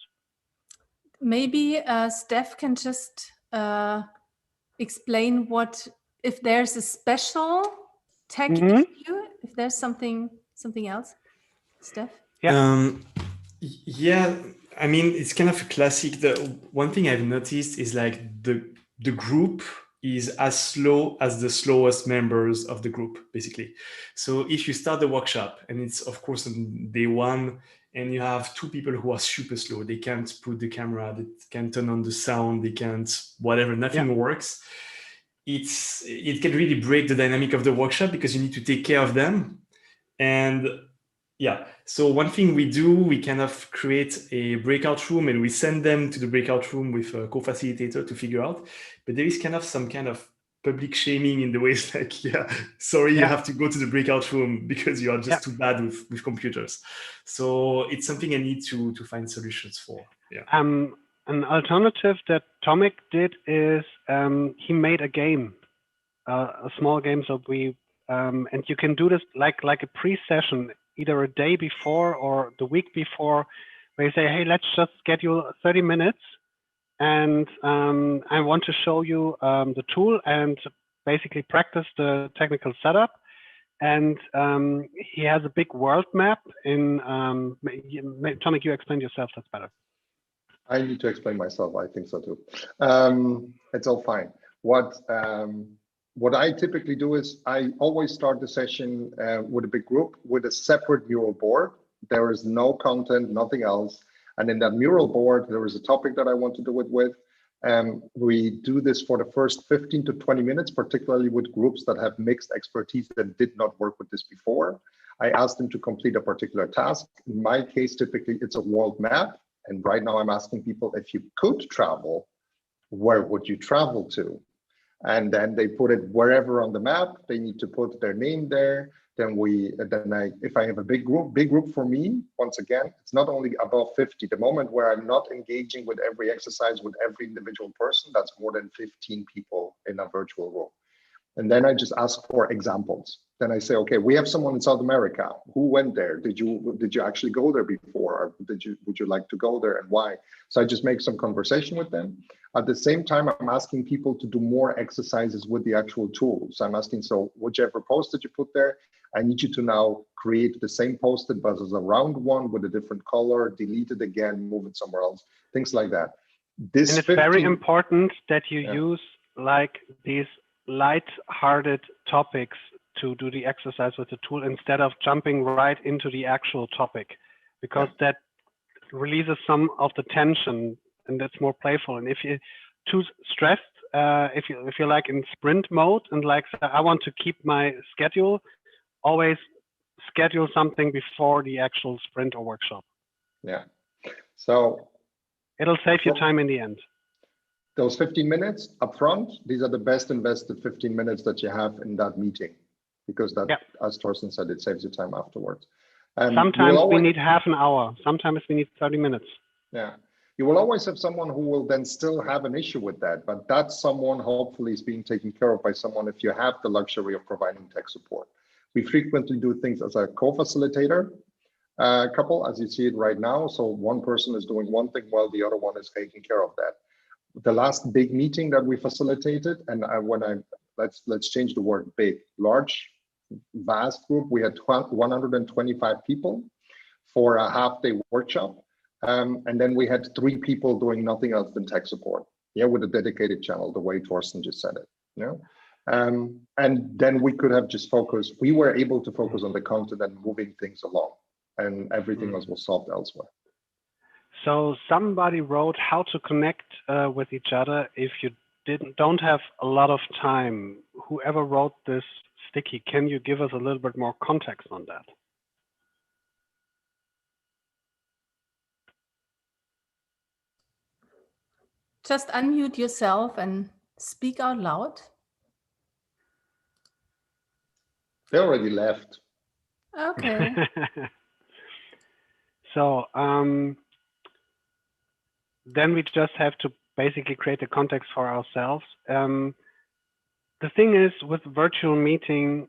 Maybe Steph can just explain if there's a special tech issue, if there's something else, Steph? Yeah. Yeah, I mean, it's kind of a classic. The one thing I've noticed is like the group is as slow as the slowest members of the group, basically. So if you start the workshop and it's of course on day 1 and you have 2 people who are super slow, they can't put the camera, they can't turn on the sound, they can't whatever, nothing works. It can really break the dynamic of the workshop because you need to take care of them. And yeah, so one thing we do, we kind of create a breakout room and we send them to the breakout room with a co-facilitator to figure out. But there is kind of some kind of public shaming in the ways like, you have to go to the breakout room because you are just too bad with computers. So it's something I need to find solutions for. Yeah. An alternative that Tomek did is he made a game, a small game. So we and you can do this like a pre-session, either a day before or the week before, where you say, hey, let's just schedule 30 minutes. And I want to show you the tool and basically practice the technical setup. And he has a big world map in, Tomek, you explain yourself, that's better. I need to explain myself, I think so too. It's all fine. What I typically do is I always start the session with a big group with a separate mural board. There is no content, nothing else. And in that mural board, there is a topic that I want to do it with. We do this for the first 15 to 20 minutes, particularly with groups that have mixed expertise that did not work with this before. I asked them to complete a particular task. In my case, typically it's a world map. And right now I'm asking people, if you could travel, where would you travel to? And then they put it wherever on the map. They need to put their name there. If I have a big group for me, once again, it's not only above 50. The moment where I'm not engaging with every exercise with every individual person, that's more than 15 people in a virtual room. And then I just ask for examples. Then I say, okay, we have someone in South America. Who went there? Did you actually go there before? Or would you like to go there, and why? So I just make some conversation with them. At the same time, I'm asking people to do more exercises with the actual tools. I'm asking, so whichever post that you put there, I need you to now create the same post-it, but as a round one with a different color, delete it again, move it somewhere else, things like that. And it's very important that you use like these light-hearted topics to do the exercise with the tool instead of jumping right into the actual topic, because that releases some of the tension and that's more playful. And if you're too stressed, if you're like in sprint mode and like, I want to keep my schedule, always schedule something before the actual sprint or workshop. Yeah. So it'll save you time in the end. Those 15 minutes up front, these are the best invested 15 minutes that you have in that meeting, because that, as Torsten said, it saves you time afterwards. Sometimes we need half an hour. Sometimes we need 30 minutes. Yeah. You will always have someone who will then still have an issue with that, but that someone hopefully is being taken care of by someone if you have the luxury of providing tech support. We frequently do things as a co-facilitator couple, as you see it right now. So one person is doing one thing while the other one is taking care of that. The last big meeting that we facilitated, and let's change the word big, large, vast group. We had 125 people for a half-day workshop. And then we had 3 people doing nothing else than tech support, with a dedicated channel, the way Torsten just said it. And then we could have just focused, we were able to focus on the content and moving things along, and everything else was solved elsewhere. So somebody wrote how to connect with each other if you don't have a lot of time. Whoever wrote this sticky, can you give us a little bit more context on that? Just unmute yourself and speak out loud. They already left. Okay. So then we just have to basically create a context for ourselves. The thing is, with virtual meeting,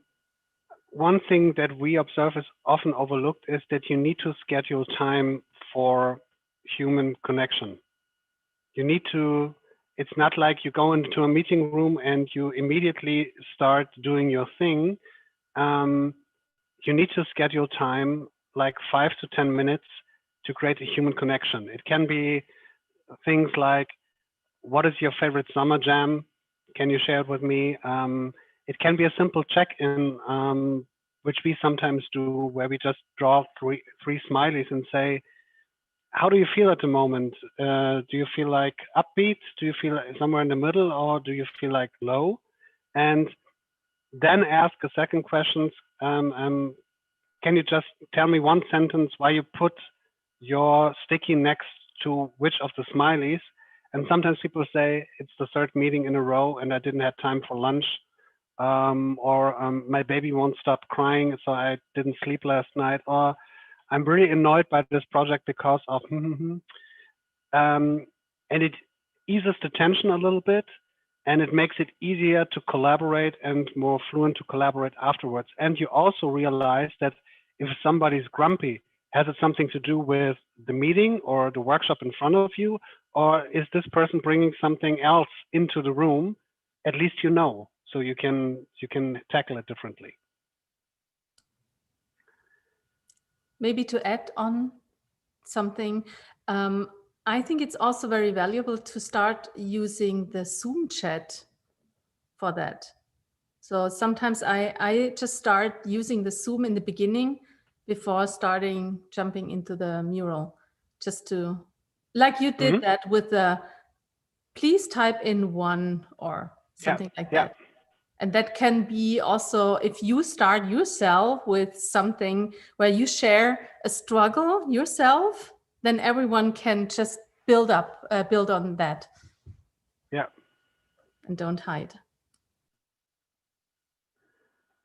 one thing that we observe is often overlooked is that you need to schedule time for human connection. You need to, it's not like you go into a meeting room and you immediately start doing your thing. You need to schedule time, like 5 to 10 minutes, to create a human connection. It can be things like, what is your favorite summer jam? Can you share it with me? It can be a simple check-in, which we sometimes do, where we just draw three smileys and say, how do you feel at the moment? Do you feel like upbeat? Do you feel like somewhere in the middle, or do you feel like low? And then ask a second question. Can you just tell me one sentence why you put your sticky next to which of the smileys? And sometimes people say, it's the 3rd meeting in a row and I didn't have time for lunch. My baby won't stop crying, so I didn't sleep last night. Or I'm really annoyed by this project because of, and it eases the tension a little bit, and it makes it easier to collaborate and more fluent to collaborate afterwards. And you also realize that if somebody's grumpy, has it something to do with the meeting or the workshop in front of you, or is this person bringing something else into the room? At least you know, so you can tackle it differently. Maybe to add on something, I think it's also very valuable to start using the Zoom chat for that. So sometimes I just start using the Zoom in the beginning before jumping into the mural, just to, like you did that with the please type in 1 or something like that. And that can be also if you start yourself with something where you share a struggle yourself, then everyone can just build on that. Yeah. And don't hide.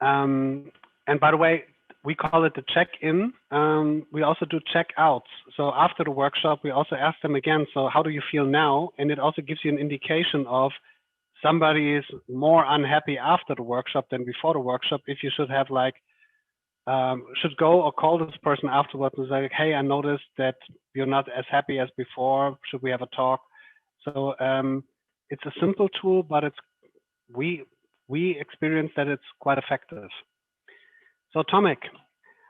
And by the way, we call it the check-in. We also do check-outs. So after the workshop, we also ask them again, so how do you feel now? And it also gives you an indication of somebody is more unhappy after the workshop than before the workshop. If you should have like, should go or call this person afterwards and say, hey, I noticed that you're not as happy as before. Should we have a talk? So it's a simple tool, but it's we experience that it's quite effective. So Tomek,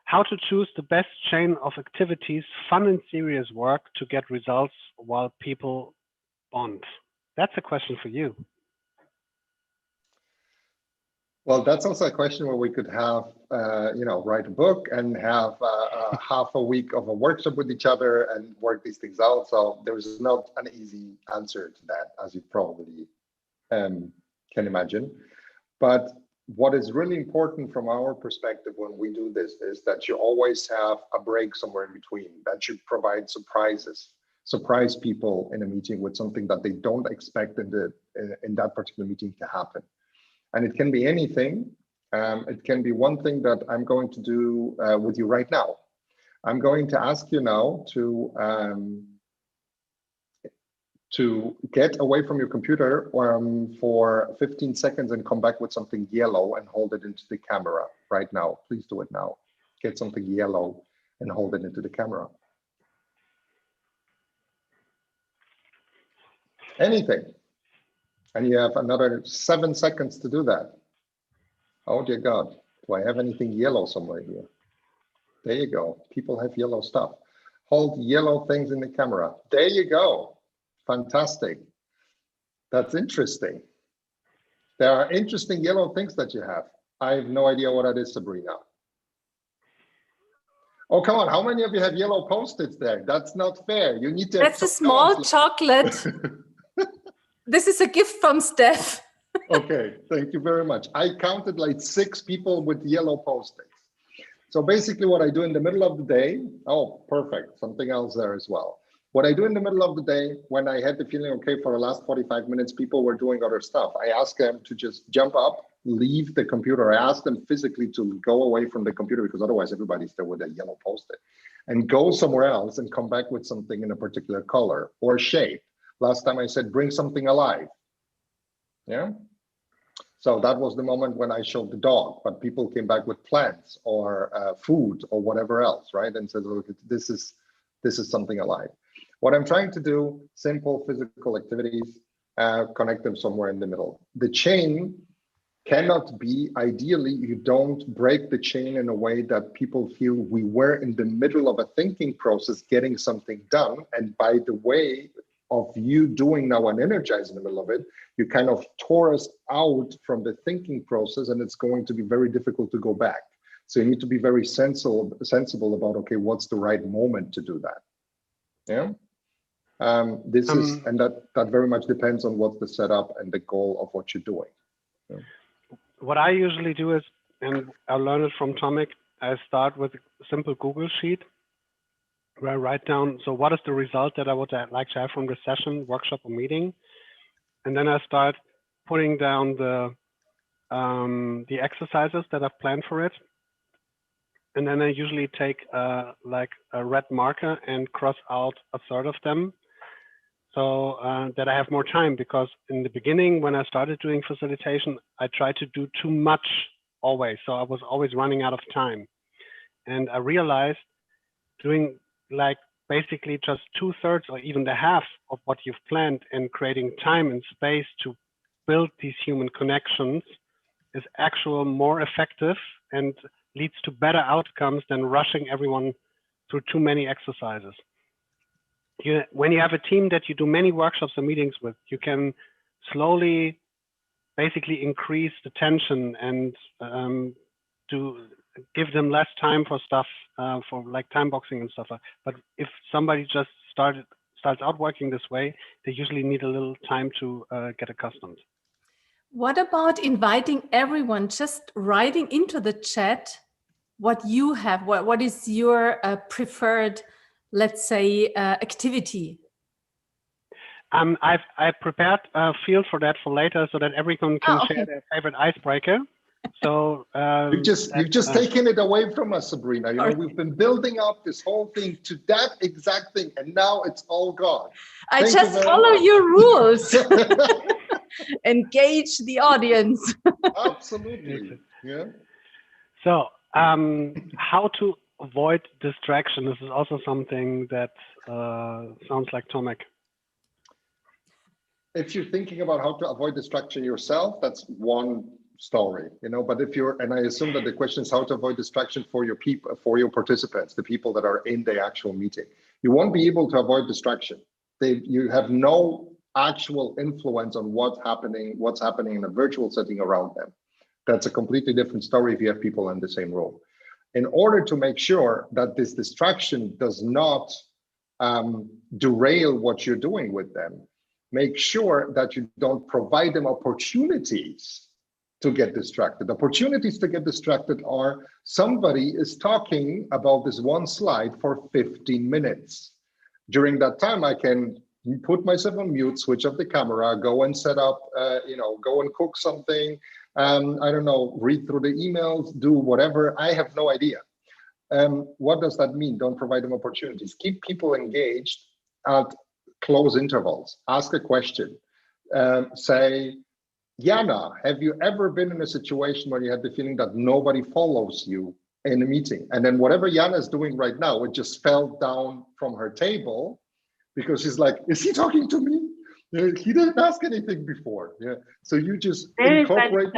how to choose the best chain of activities, fun and serious work to get results while people bond? That's a question for you. Well, that's also a question where we could have, write a book and have half a week of a workshop with each other and work these things out. So there is not an easy answer to that, as you probably can imagine. But what is really important from our perspective when we do this is that you always have a break somewhere in between, that you provide surprises, surprise people in a meeting with something that they don't expect in that particular meeting to happen. And it can be anything. It can be one thing that I'm going to do with you right now. I'm going to ask you now to get away from your computer for 15 seconds and come back with something yellow and hold it into the camera right now. Please do it now. Get something yellow and hold it into the camera. Anything. And you have another 7 seconds to do that. Oh dear God, do I have anything yellow somewhere here? There you go. People have yellow stuff. Hold yellow things in the camera. There you go. Fantastic. That's interesting. There are interesting yellow things that you have. I have no idea what that is, Sabrina. Oh, come on. How many of you have yellow Post-its there? That's not fair. You need to. That's a small chocolate. This is a gift from Steph. Okay, thank you very much. I counted like 6 people with yellow Post-its. So basically what I do in the middle of the day, oh, perfect. Something else there as well. What I do in the middle of the day, when I had the feeling, okay, for the last 45 minutes, people were doing other stuff, I ask them to just jump up, leave the computer. I ask them physically to go away from the computer because otherwise everybody's there with a yellow Post-it, and go somewhere else and come back with something in a particular color or shape. Last time I said, bring something alive. Yeah. So that was the moment when I showed the dog, but people came back with plants or food or whatever else, right? And said, look, this is something alive. What I'm trying to do, simple physical activities, connect them somewhere in the middle. The chain cannot be, ideally, you don't break the chain in a way that people feel we were in the middle of a thinking process, getting something done. And by the way of you doing now an energize in the middle of it, you kind of tore us out from the thinking process, and it's going to be very difficult to go back. So you need to be very sensible about, okay, what's the right moment to do that? Yeah. This is, and that very much depends on what's the setup and the goal of what you're doing. Yeah. What I usually do is, and I learned it from Tomek, I start with a simple Google sheet where I write down, so what is the result that I would like to have from the session, workshop, or meeting? And then I start putting down the exercises that I've planned for it. And then I usually take like a red marker and cross out a third of them, so that I have more time, because in the beginning, when I started doing facilitation, I tried to do too much always. So I was always running out of time. And I realized doing like basically just 2/3 or even the half of what you've planned and creating time and space to build these human connections is actually more effective and leads to better outcomes than rushing everyone through too many exercises. When you have a team that you do many workshops or meetings with, you can slowly basically increase the tension and to give them less time for stuff, for like time boxing and stuff. But if somebody just starts out working this way, they usually need a little time to get accustomed. What about inviting everyone, just writing into the chat what you have, what is your preferred, let's say, activity? I've prepared a field for that for later, so that everyone can share their favorite icebreaker. So you've just taken it away from us, Sabrina. You know, we've been building up this whole thing to that exact thing, and now it's all gone. I just follow your rules. Engage the audience. Absolutely. Yeah. So how to avoid distraction? This is also something that sounds like Tomek. If you're thinking about how to avoid distraction yourself, that's one story, you know. But if you're, and I assume that the question is how to avoid distraction for your people, for your participants, the people that are in the actual meeting, you won't be able to avoid distraction. You have no actual influence on what's happening in a virtual setting around them. That's a completely different story if you have people in the same room. In order to make sure that this distraction does not derail what you're doing with them, make sure that you don't provide them opportunities to get distracted. Opportunities to get distracted are somebody is talking about this one slide for 15 minutes. During that time, I can put myself on mute, switch off the camera, go and set up, go and cook something, I don't know, read through the emails, do whatever. I have no idea. What does that mean? Don't provide them opportunities. Keep people engaged at close intervals. Ask a question. Say, Jana, have you ever been in a situation where you had the feeling that nobody follows you in a meeting? And then whatever Jana is doing right now, it just fell down from her table because she's like, is he talking to me? He didn't ask anything before. Yeah. So you just incorporate.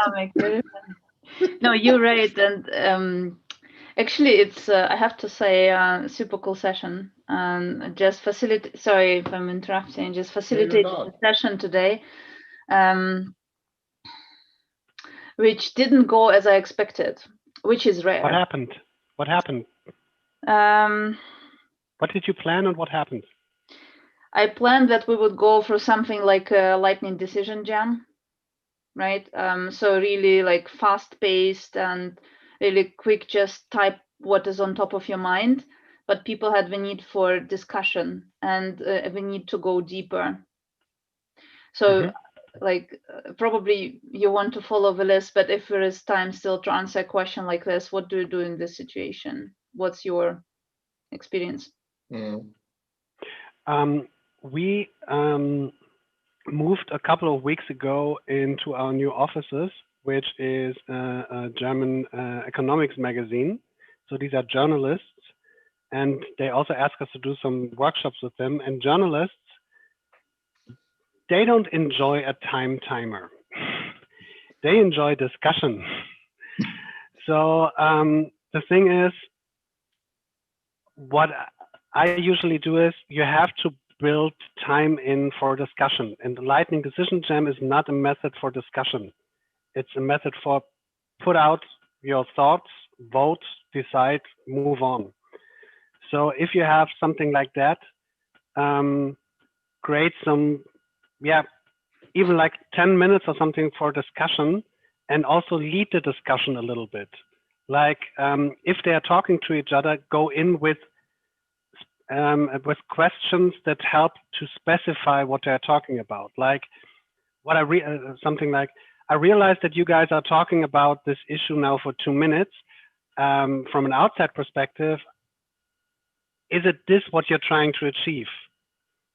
No, you're right. And actually, it's, I have to say, super cool session. Just facilitate, sorry if I'm interrupting, just facilitate the session today, which didn't go as I expected, which is rare. What happened? What happened? What did you plan and what happened? I planned that we would go for something like a lightning decision jam, right? So really like fast paced and really quick, just type what is on top of your mind. But people had the need for discussion and the need to go deeper. So probably you want to follow the list, but if there is time still to answer a question like this, what do you do in this situation? What's your experience? We moved a couple of weeks ago into our new offices, which is a German economics magazine. So these are journalists, and they also ask us to do some workshops with them. And journalists, they don't enjoy a time timer. They enjoy discussion. So the thing is, what I usually do is you have to build time in for discussion. And the lightning decision jam is not a method for discussion. It's a method for put out your thoughts, vote, decide, move on. So if you have something like that, create some, even like 10 minutes or something for discussion, and also lead the discussion a little bit. Like if they are talking to each other, go in with questions that help to specify what they're talking about. Like what something like, I realize that you guys are talking about this issue now for 2 minutes. From an outside perspective, is it this what you're trying to achieve?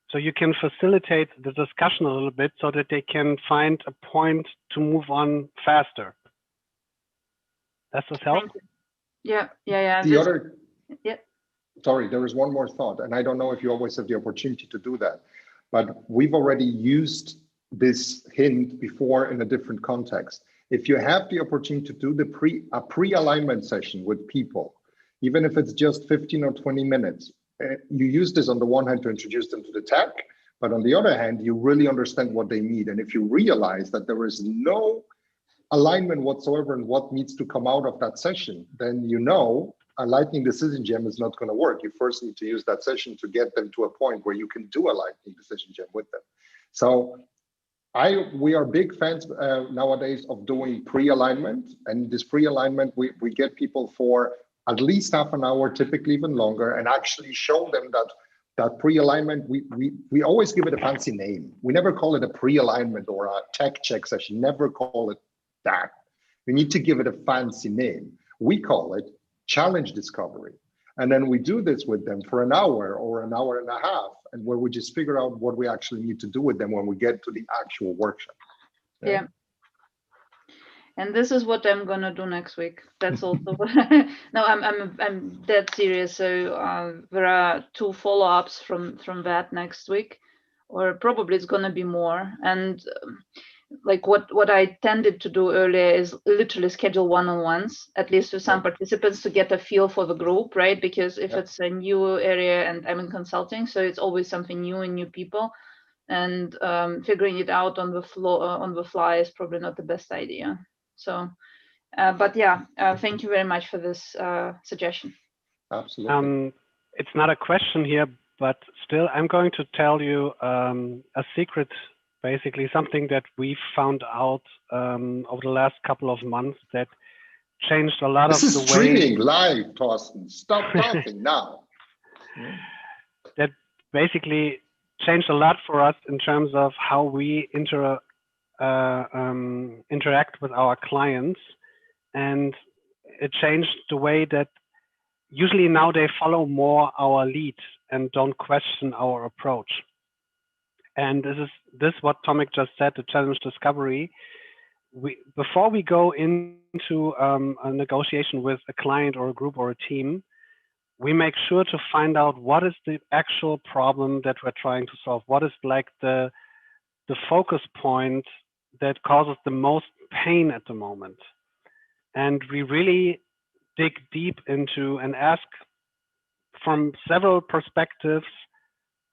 So you can facilitate the discussion a little bit so that they can find a point to move on faster. Does this help? Yeah. Sorry, there is one more thought, and I don't know if you always have the opportunity to do that, but we've already used this hint before in a different context. If you have the opportunity to do a pre-alignment session with people, even if it's just 15 or 20 minutes, you use this on the one hand to introduce them to the tech, but on the other hand, you really understand what they need. And if you realize that there is no alignment whatsoever in what needs to come out of that session, then you know a lightning decision gem is not going to work. You first need to use that session to get them to a point where you can do a lightning decision gem with them. So we are big fans nowadays of doing pre-alignment, and this pre-alignment, we get people for at least half an hour, typically even longer, and actually show them that pre-alignment, we always give it a fancy name. We never call it a pre-alignment or a tech check session, never call it that. We need to give it a fancy name. We call it challenge discovery. And then we do this with them for an hour or an hour and a half, and where we just figure out what we actually need to do with them when we get to the actual workship. Yeah. And this is what I'm gonna do next week. That's also no, I'm dead serious. So there are 2 follow-ups from that next week, or probably it's gonna be more. And like what I tended to do earlier is literally schedule one-on-ones, at least with some participants, to get a feel for the group, right? Because if it's a new area, and I'm in consulting, so it's always something new and new people, and figuring it out on the fly is probably not the best idea. So, but yeah, thank you very much for this suggestion. Absolutely. It's not a question here, but still, I'm going to tell you a secret. Basically, something that we found out over the last couple of months that changed a lot of the way. This is streaming live, Thorsten. Stop talking now. That basically changed a lot for us in terms of how we interact with our clients, and it changed the way that usually now they follow more our lead and don't question our approach. And this what Tomek just said, the challenge discovery. Before we go into a negotiation with a client or a group or a team, we make sure to find out what is the actual problem that we're trying to solve. What is like the focus point that causes the most pain at the moment. And we really dig deep into and ask from several perspectives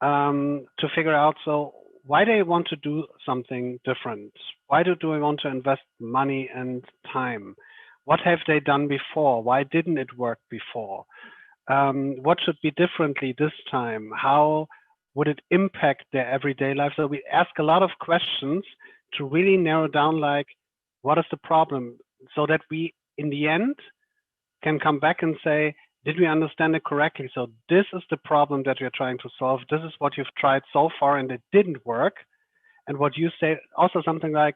to figure out, so why they want to do something different? Why do they want to invest money and time? What have they done before? Why didn't it work before? What should be differently this time? How would it impact their everyday life? So we ask a lot of questions to really narrow down, like, what is the problem? So that we, in the end, can come back and say, did we understand it correctly? So this is the problem that we're trying to solve. This is what you've tried so far and it didn't work. And what you say, also something like,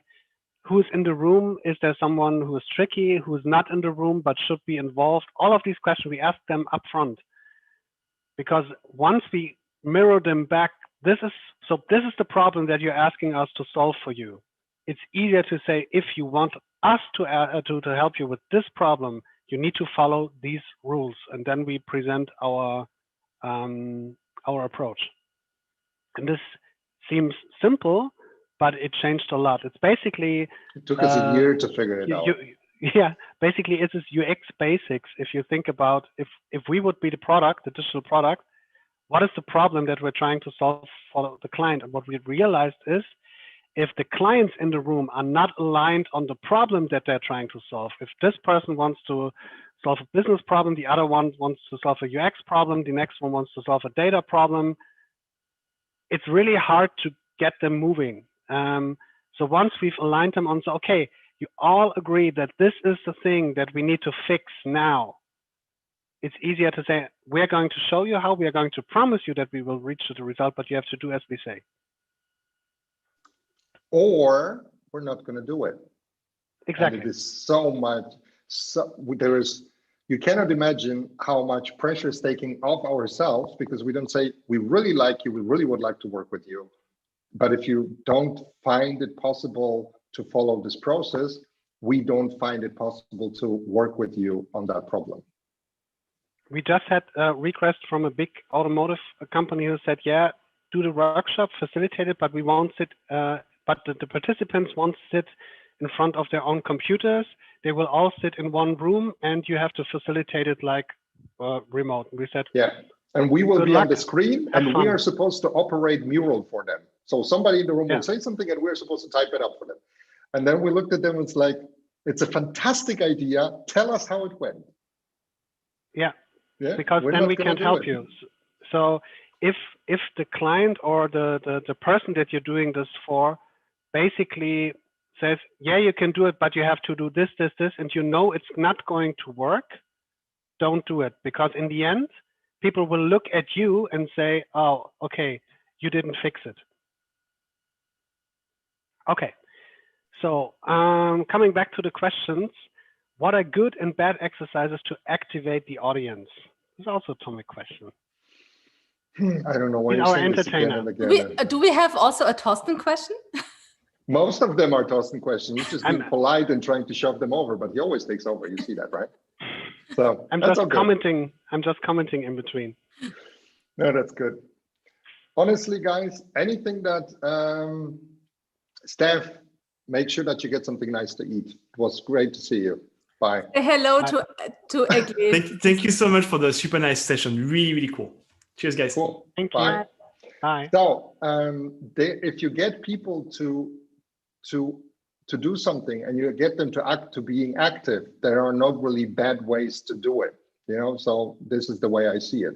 who's in the room? Is there someone who is tricky, who's not in the room but should be involved? All of these questions, we ask them up front. Because once we mirror them back, this is the problem that you're asking us to solve for you. It's easier to say, if you want us to help you with this problem, you need to follow these rules, and then we present our approach. And this seems simple, but it changed a lot. It's basically it took us a year to figure it out. Yeah, basically it's UX basics. If you think about if we would be the product, the digital product, what is the problem that we're trying to solve for the client? And what we realized is, if the clients in the room are not aligned on the problem that they're trying to solve, if this person wants to solve a business problem, the other one wants to solve a UX problem, the next one wants to solve a data problem, it's really hard to get them moving. So once we've aligned them on, so okay, you all agree that this is the thing that we need to fix now. It's easier to say, we're going to show you how, we are going to promise you that we will reach the result, but you have to do as we say. Or we're not going to do it. Exactly. And it is so much, you cannot imagine how much pressure is taking off ourselves, because we don't say, we really like you, we really would like to work with you. But if you don't find it possible to follow this process, we don't find it possible to work with you on that problem. We just had a request from a big automotive company who said, yeah, do the workshop, facilitate it, but we won't sit, but the participants won't sit in front of their own computers. They will all sit in one room and you have to facilitate it like remote. We said, yeah, and we will be on the screen and we are supposed to operate Mural for them. So somebody in the room will say something and we're supposed to type it up for them. And then we looked at them and it's like, it's a fantastic idea. Tell us how it went. Yeah, Yeah, because we're then not we gonna can't do help it. you. So if the client or the person that you're doing this for basically says, yeah, you can do it, but you have to do this, this, this, and you know it's not going to work, don't do it. Because in the end, people will look at you and say, oh, okay, you didn't fix it. Okay, so coming back to the questions, what are good and bad exercises to activate the audience? This is also a Tomic question. I don't know why He's you're our saying this again entertainer. and Do again. do we have also a Torsten question? Most of them are Torsten questions. He's just being I'm- polite and trying to shove them over, but he always takes over. You see that, right? So I'm that's just okay. commenting. I'm just commenting in between. No, that's good. Honestly, guys, anything that Steph, make sure that you get something nice to eat. It was great to see you. Bye. Say hello Bye. to Egli. Thank you so much for the super nice session. Really, really cool. Cheers, guys. Cool. Thank Bye. you. Bye. So if you get people to do something and you get them to being active, there are not really bad ways to do it. So this is the way I see it.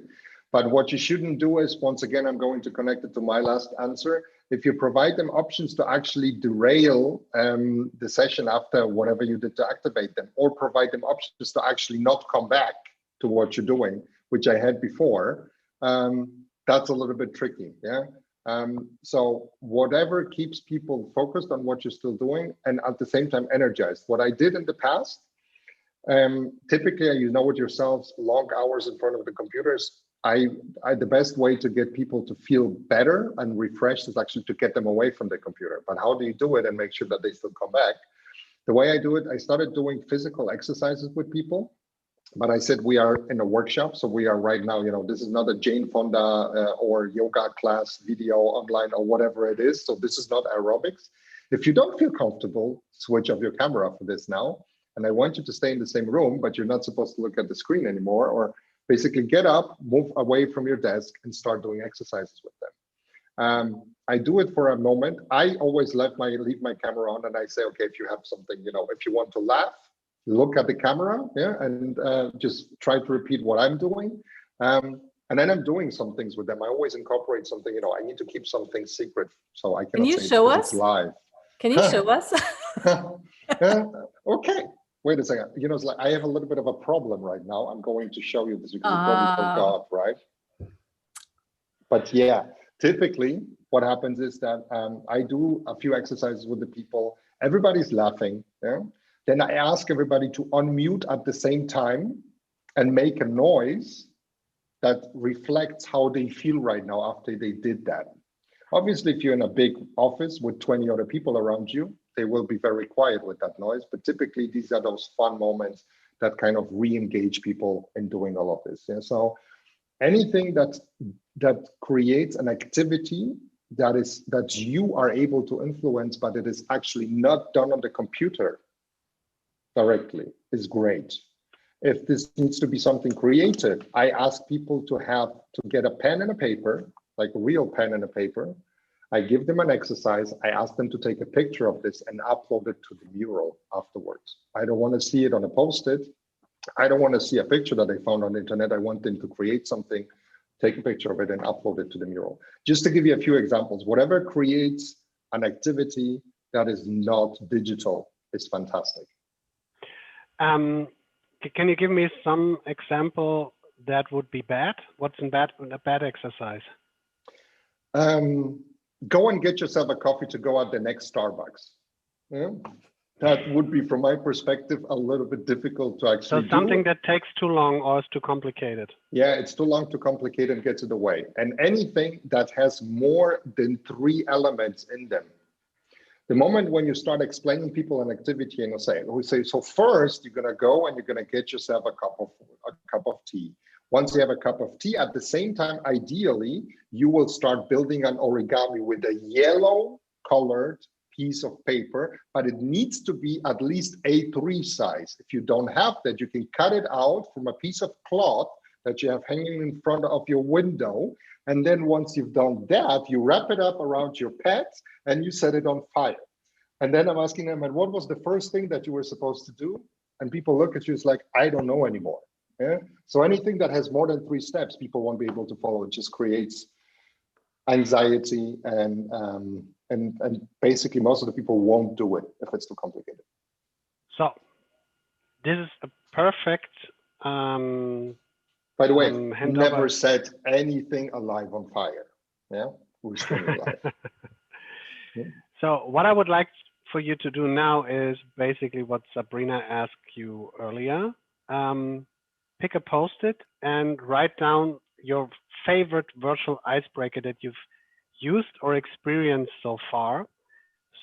But what you shouldn't do is, once again, I'm going to connect it to my last answer. If you provide them options to actually derail the session after whatever you did to activate them, or provide them options to actually not come back to what you're doing, which I had before, that's a little bit tricky. Yeah. So whatever keeps people focused on what you're still doing and at the same time energized. What I did in the past, typically, you know it yourselves, long hours in front of the computers. The best way to get people to feel better and refreshed is actually to get them away from the computer. But how do you do it and make sure that they still come back? The way I do it, I started doing physical exercises with people. But I said we are in a workshop, so we are right now, this is not a Jane Fonda or yoga class video online or whatever it is. So this is not aerobics. If you don't feel comfortable, switch off your camera for this now. And I want you to stay in the same room, but you're not supposed to look at the screen anymore, or basically get up, move away from your desk and start doing exercises with them. I do it for a moment. I always leave my camera on and I say, okay, if you have something, if you want to laugh, look at the camera, yeah, and just try to repeat what I'm doing. And then I'm doing some things with them. I always incorporate something, I need to keep something secret. So I cannot say show because us? it's live. Can you show us? Okay. Wait a second. It's like I have a little bit of a problem right now. I'm going to show you this because you probably forgot, right? But yeah, typically what happens is that I do a few exercises with the people. Everybody's laughing. Yeah. Then I ask everybody to unmute at the same time and make a noise that reflects how they feel right now after they did that. Obviously, if you're in a big office with 20 other people around you, they will be very quiet with that noise. But typically, these are those fun moments that kind of re-engage people in doing all of this. Yeah? So anything that creates an activity that you are able to influence, but it is actually not done on the computer directly is great. If this needs to be something creative, I ask people to get a pen and a paper, like a real pen and a paper. I give them an exercise. I ask them to take a picture of this and upload it to the mural afterwards. I don't want to see it on a post-it. I don't want to see a picture that they found on the internet. I want them to create something, take a picture of it and upload it to the mural. Just to give you a few examples, whatever creates an activity that is not digital is fantastic. Can you give me some example that would be bad? What's a bad exercise? Go and get yourself a coffee to go at the next Starbucks. Yeah? That would be, from my perspective, a little bit difficult to actually do. So something that takes too long or is too complicated. Yeah, it's too long, too complicated, and gets in the way. And anything that has more than 3 elements in them. The moment when you start explaining people an activity and we say, so first you're gonna go and you're gonna get yourself a cup of tea. Once you have a cup of tea, at the same time, ideally, you will start building an origami with a yellow colored piece of paper, but it needs to be at least A3 size. If you don't have that, you can cut it out from a piece of cloth that you have hanging in front of your window. And then once you've done that, you wrap it up around your pets and you set it on fire. And then I'm asking them, and what was the first thing that you were supposed to do? And people look at you, it's like, I don't know anymore. Yeah. So anything that has more than 3 steps, people won't be able to follow. It just creates anxiety, and basically most of the people won't do it if it's too complicated. So this is a perfect by the way, never handover. set anything alive on fire. Yeah, we're still alive. Yeah. So what I would like for you to do now is basically what Sabrina asked you earlier. Pick a post-it and write down your favorite virtual icebreaker that you've used or experienced so far,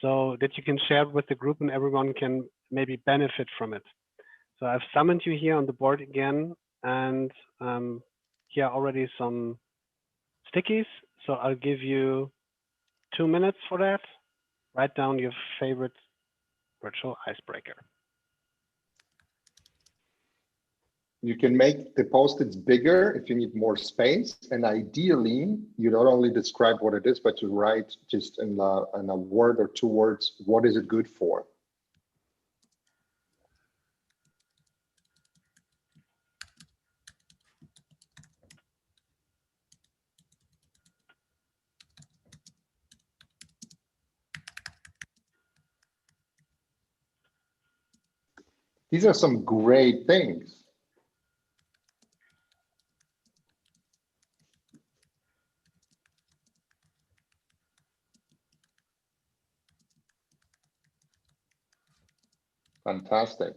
so that you can share it with the group and everyone can maybe benefit from it. So I've summoned you here on the board again, and here are already some stickies. So I'll give you 2 minutes for that. Write down your favorite virtual icebreaker. You can make the post-its bigger if you need more space. And ideally, you don't only describe what it is, but you write just in a word or 2 words, what is it good for? These are some great things. Fantastic.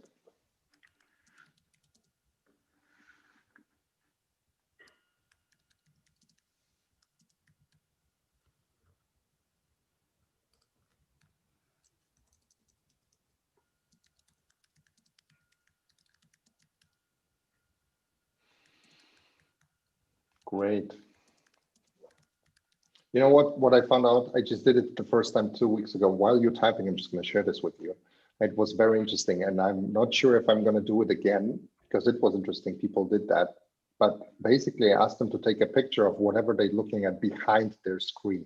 Great. You know what I found out? I just did it the first time 2 weeks ago. While you're typing, I'm just going to share this with you. It was very interesting, and I'm not sure if I'm going to do it again because it was interesting. People did that, but basically I asked them to take a picture of whatever they're looking at behind their screen.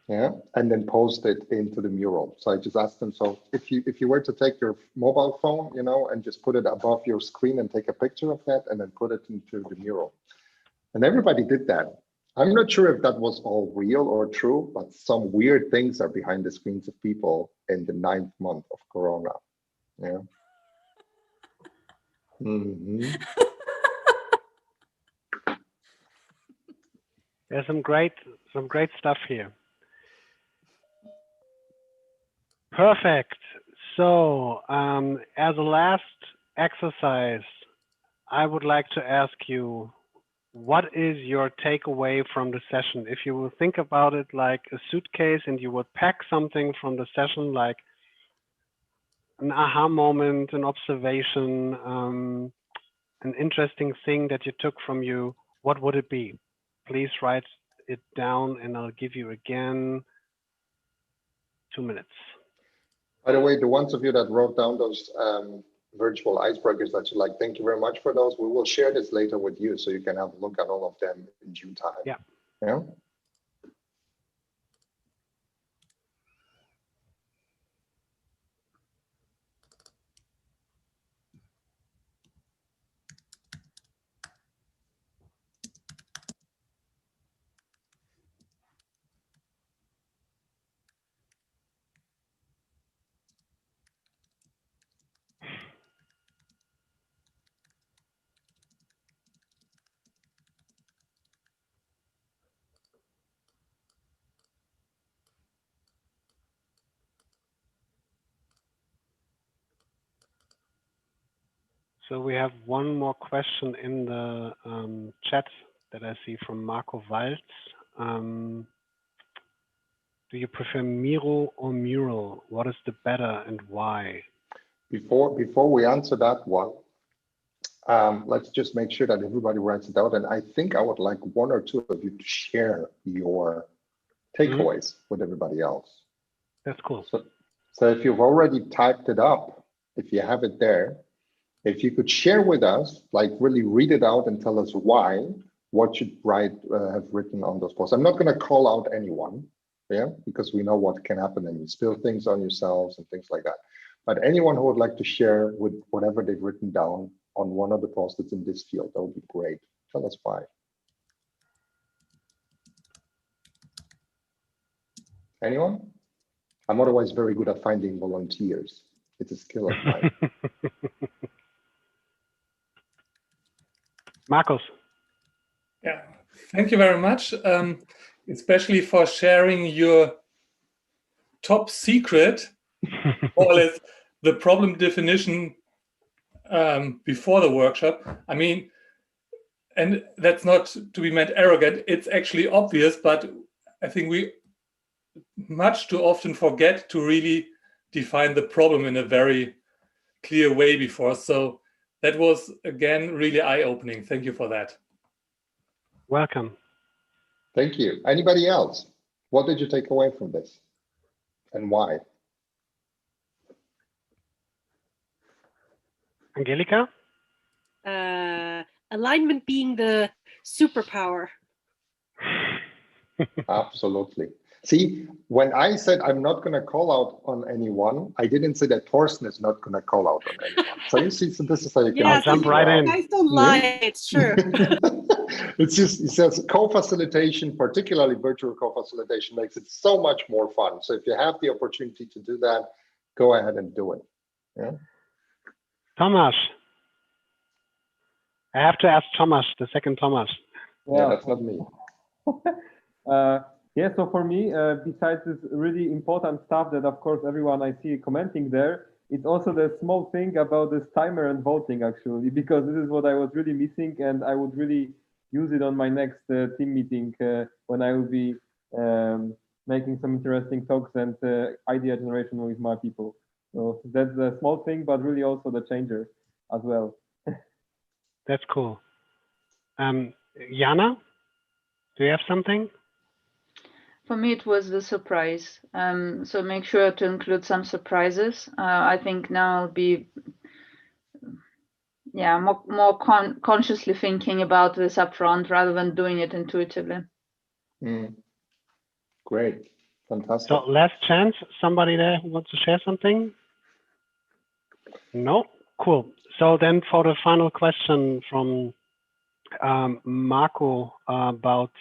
Yeah, and then post it into the mural. So I just asked them, so if you were to take your mobile phone, you know, and just put it above your screen and take a picture of that and then put it into the mural. And everybody did that. I'm not sure if that was all real or true, but some weird things are behind the screens of people in the 9th month of Corona. Yeah. Mm-hmm. There's some great stuff here. Perfect. So as a last exercise, I would like to ask you, what is your takeaway from the session? If you will think about it like a suitcase and you would pack something from the session, like an aha moment, an observation, an interesting thing that you took from you, what would it be? Please write it down and I'll give you again 2 minutes. By the way, the ones of you that wrote down those virtual icebreakers that you like, thank you very much for those. We will share this later with you so you can have a look at all of them in due time. Yeah. Yeah. So we have one more question in the chat that I see from Marco Waltz. Do you prefer Miro or mural? What is the better and why? Before we answer that one, let's just make sure that everybody writes it out. And I think I would like 1 or 2 of you to share your takeaways with everybody else. That's cool. So if you've already typed it up, if you have it there, if you could share with us, like really read it out and tell us why, what you'd have written on those posts. I'm not going to call out anyone, yeah, because we know what can happen and you spill things on yourselves and things like that. But anyone who would like to share with whatever they've written down on one of the post-its in this field. That would be great. Tell us why. Anyone? I'm otherwise very good at finding volunteers. It's a skill of mine. Marcus. Yeah, thank you very much, especially for sharing your top secret, more or less the problem definition before the workshop. I mean, and that's not to be meant arrogant, it's actually obvious, but I think we much too often forget to really define the problem in a very clear way before. So that was, again, really eye-opening. Thank you for that. Welcome. Thank you. Anybody else? What did you take away from this and why? Angelika? Alignment being the superpower. Absolutely. See, when I said I'm not going to call out on anyone, I didn't say that Thorsten is not going to call out on anyone. So you see, so this is how you can Yeah, jump right in. You guys don't lie, it's true. It's just, it says co-facilitation, particularly virtual co-facilitation, makes it so much more fun. So if you have the opportunity to do that, go ahead and do it. Yeah. Thomas. I have to ask Thomas, the second Thomas. Yeah, that's not me. Yeah, so for me, besides this really important stuff that, of course, everyone I see commenting there, it's also the small thing about this timer and voting, actually, because this is what I was really missing, and I would really use it on my next team meeting when I will be making some interesting talks and idea generation with my people. So that's a small thing, but really also the changer as well. That's cool. Jana, do you have something? For me, it was the surprise. So make sure to include some surprises. I think now I'll be, yeah, more consciously thinking about this upfront rather than doing it intuitively. Great, fantastic. So last chance, somebody there who wants to share something? No? Cool. So then for the final question from Marco about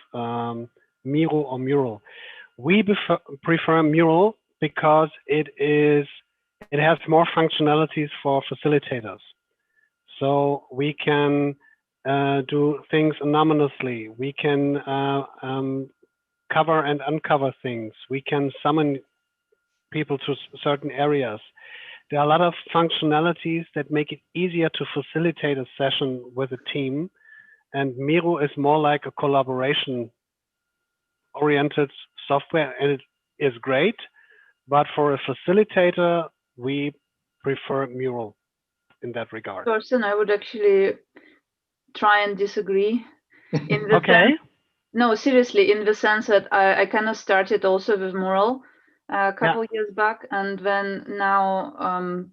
Miro or Mural. We prefer Mural because it has more functionalities for facilitators. So we can do things anonymously. We can cover and uncover things. We can summon people to certain areas. There are a lot of functionalities that make it easier to facilitate a session with a team. And Miro is more like a collaboration-oriented software, and it is great. But for a facilitator, we prefer Mural in that regard. Thorsten, I would actually try and disagree. In the Okay. sense, no, seriously, in the sense that I kind of started also with Mural a couple years back, and then now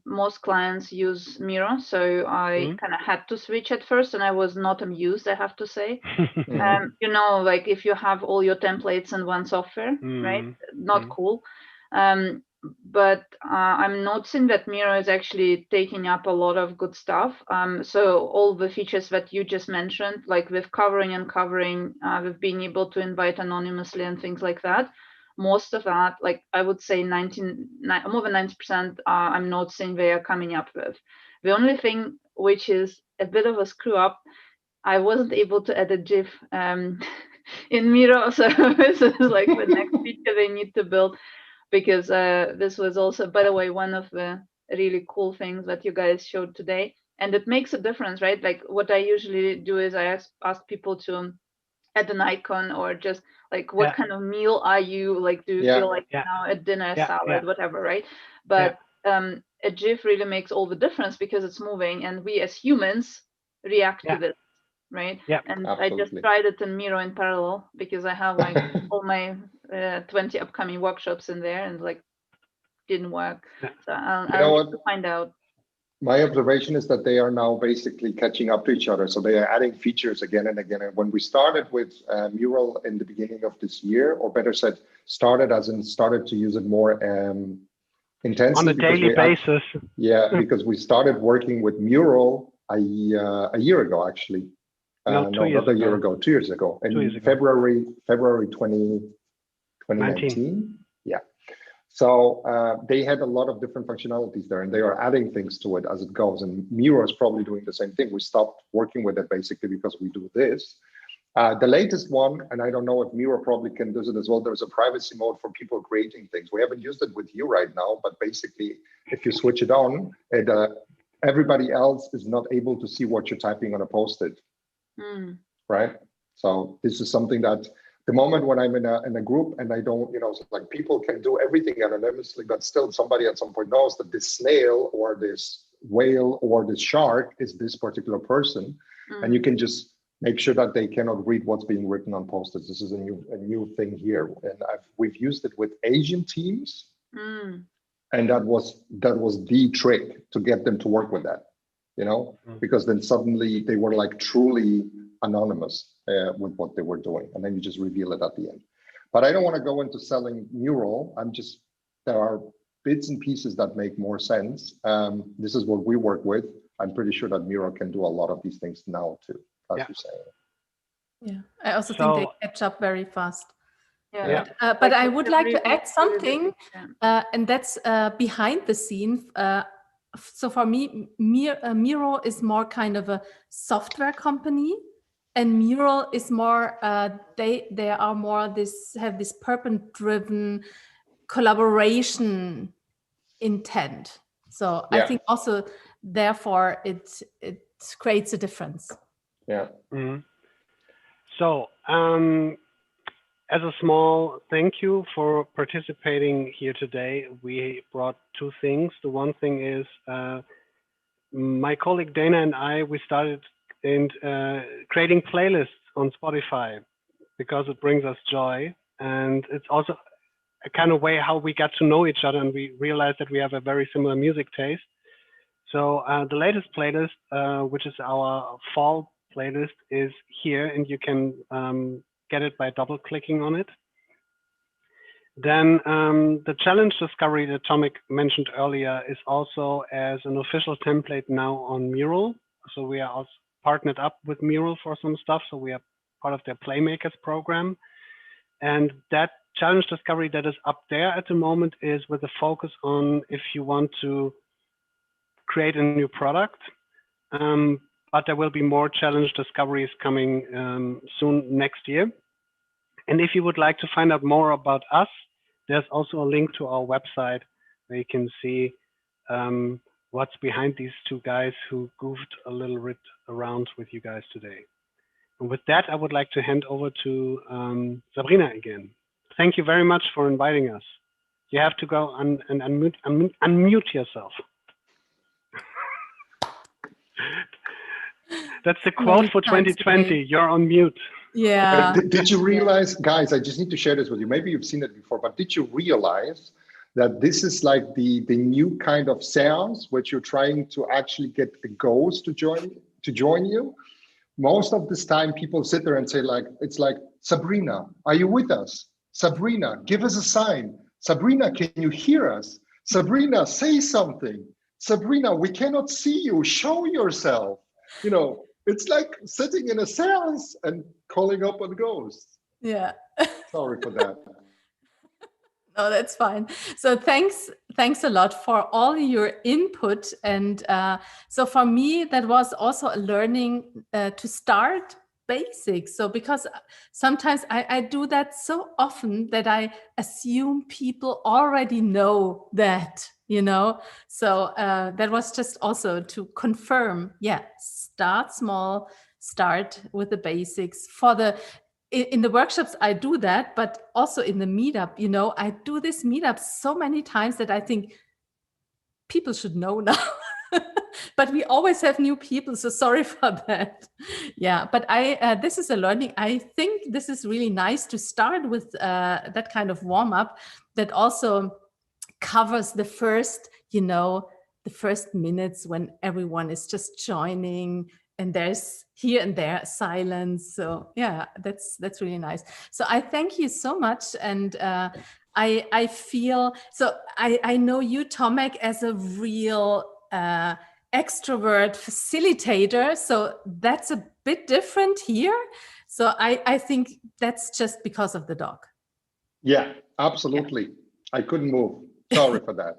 most clients use Miro, so I kind of had to switch at first, and I was not amused, I have to say. You know, like if you have all your templates in one software, right? Not cool. But I'm noticing that Miro is actually taking up a lot of good stuff. So all the features that you just mentioned, like with covering and uncovering, with being able to invite anonymously and things like that, most of that, like I would say more than 90%, I'm noticing they are coming up with. The only thing which is a bit of a screw up, I wasn't able to add a GIF in Miro, so this is like the next feature they need to build, because this was also, by the way, one of the really cool things that you guys showed today, and it makes a difference, right? Like what I usually do is I ask people to add an icon or just like what kind of meal are you, like do you feel like now a dinner, salad, whatever, right? But a GIF really makes all the difference because it's moving and we as humans react to this, right? And absolutely. I just tried it in Miro in parallel because I have like all my 20 upcoming workshops in there and like didn't work. So I'll need to find out. My observation is that they are now basically catching up to each other. So they are adding features again and again. And when we started with Mural in the beginning of this year, or better said, started to use it more intensely. On a daily basis. Because we started working with Mural a year ago, actually. No, No, not a year ago, 2 years ago. In February 2019. Yeah. So they had a lot of different functionalities there, and they are adding things to it as it goes. And Miro is probably doing the same thing. We stopped working with it basically because we do this. The latest one, and I don't know if Miro probably can do it as well, there's a privacy mode for people creating things. We haven't used it with you right now, but basically, if you switch it on, everybody else is not able to see what you're typing on a post-it, right? So this is something that the moment when I'm in a group and I don't, so like people can do everything anonymously, but still somebody at some point knows that this snail or this whale or this shark is this particular person, and you can just make sure that they cannot read what's being written on post-its. This is a new thing here, and we've used it with Asian teams, and that was the trick to get them to work with that, because then suddenly they were like truly anonymous with what they were doing, and then you just reveal it at the end. But I don't want to go into selling Mural. There are bits and pieces that make more sense. This is what we work with. I'm pretty sure that Mural can do a lot of these things now too. You're saying. Yeah, I also think they catch up very fast. Yeah. But I would like to add something, and that's behind the scene. So for me, Miro is more kind of a software company, and Mural is more. They are more have this purpose-driven collaboration intent. So I think also therefore it creates a difference. Yeah. So as a small thank you for participating here today, we brought two things. The one thing is my colleague Dana and we started in creating playlists on Spotify because it brings us joy, and it's also a kind of way how we got to know each other, and we realized that we have a very similar music taste. So the latest playlist, which is our fall playlist, is here, and you can get it by double clicking on it. Then the challenge discovery that Tomek mentioned earlier is also as an official template now on Mural. So we are also partnered up with Mural for some stuff. So we are part of their Playmakers program. And that challenge discovery that is up there at the moment is with a focus on if you want to create a new product. But there will be more challenge discoveries coming soon next year. And if you would like to find out more about us, there's also a link to our website where you can see what's behind these two guys who goofed a little bit around with you guys today. And with that, I would like to hand over to Sabrina again. Thank you very much for inviting us. You have to go and unmute yourself. That's the quote for 2020. You're on mute. Yeah. Did you realize, guys, I just need to share this with you. Maybe you've seen it before, but did you realize that this is like the new kind of seance, which you're trying to actually get the ghost to join you? Most of this time, people sit there and say, like, it's like, Sabrina, are you with us? Sabrina, give us a sign. Sabrina, can you hear us? Sabrina, say something. Sabrina, we cannot see you. Show yourself. It's like sitting in a seance and calling up on ghosts. Yeah. Sorry for that. No, that's fine. So thanks a lot for all your input. And so for me, that was also a learning to start basics. So because sometimes I do that so often that I assume people already know that, So that was just also to confirm, start small, start with the basics. In the workshops, I do that, but also in the meetup, I do this meetup so many times that I think people should know now. But we always have new people, so sorry for that. Yeah, but this is a learning. I think this is really nice to start with that kind of warm up that also covers the first, the first minutes when everyone is just joining and there's here and there silence. So yeah, that's really nice. So I thank you so much. And I feel, so I know you, Tomek, as a real extrovert facilitator. So that's a bit different here. So I think that's just because of the dog. Yeah, absolutely. I couldn't move. Sorry for that.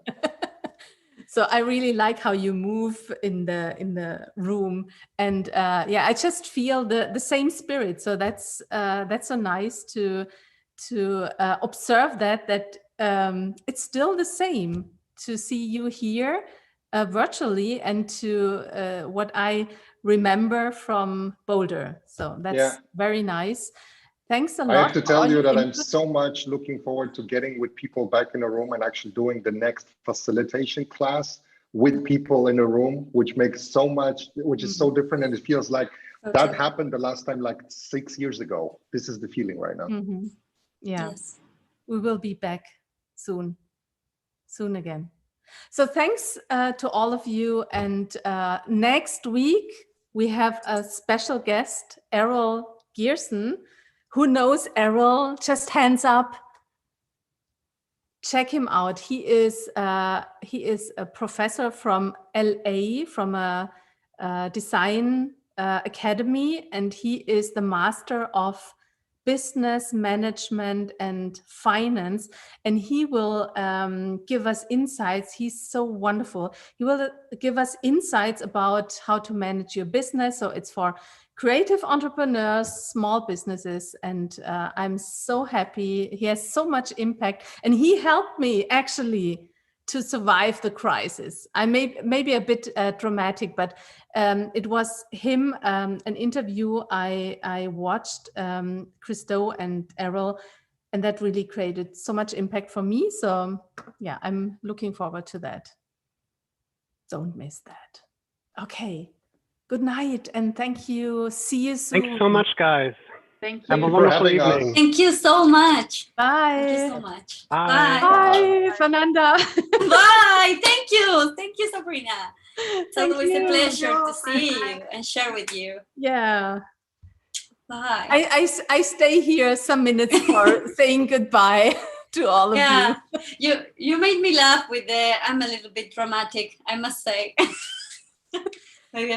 So I really like how you move in the room, and I just feel the same spirit. So that's so nice to observe that it's still the same to see you here virtually, and to what I remember from Boulder. So that's very nice. Thanks a lot. I have to for tell all you your that I'm input. so much looking forward to getting with people back in a room and actually doing the next facilitation class with people in a room, which makes so much, which is so different. And it feels like that happened the last time, like 6 years ago. This is the feeling right now. Yeah, Yes. we will be back soon again. So thanks to all of you. And next week, we have a special guest, Errol Gearson. Who knows Errol? Just hands up. Check him out. He is a professor from LA, from a design academy, and he is the master of business management and finance, and he will give us insights. He's so wonderful. He will give us insights about how to manage your business. So it's for creative entrepreneurs, small businesses, and I'm so happy. He has so much impact, and he helped me actually to survive the crisis. I may be a bit dramatic, but it was him, an interview I watched, Christo and Errol, and that really created so much impact for me. So yeah, I'm looking forward to that. Don't miss that. Okay. Good night and thank you. See you soon. Thanks so much, guys. Thank you. Have a for wonderful having us. evening. Thank you so much. Bye. Thank you so much. Bye. Bye, Fernanda. Bye. Thank you. Thank you, Sabrina. It's Thank always you. a pleasure to see you and share with you. Yeah. Bye. I stay here some minutes for saying goodbye to all of you. You made me laugh with the I'm a little bit dramatic, I must say. Maybe I'm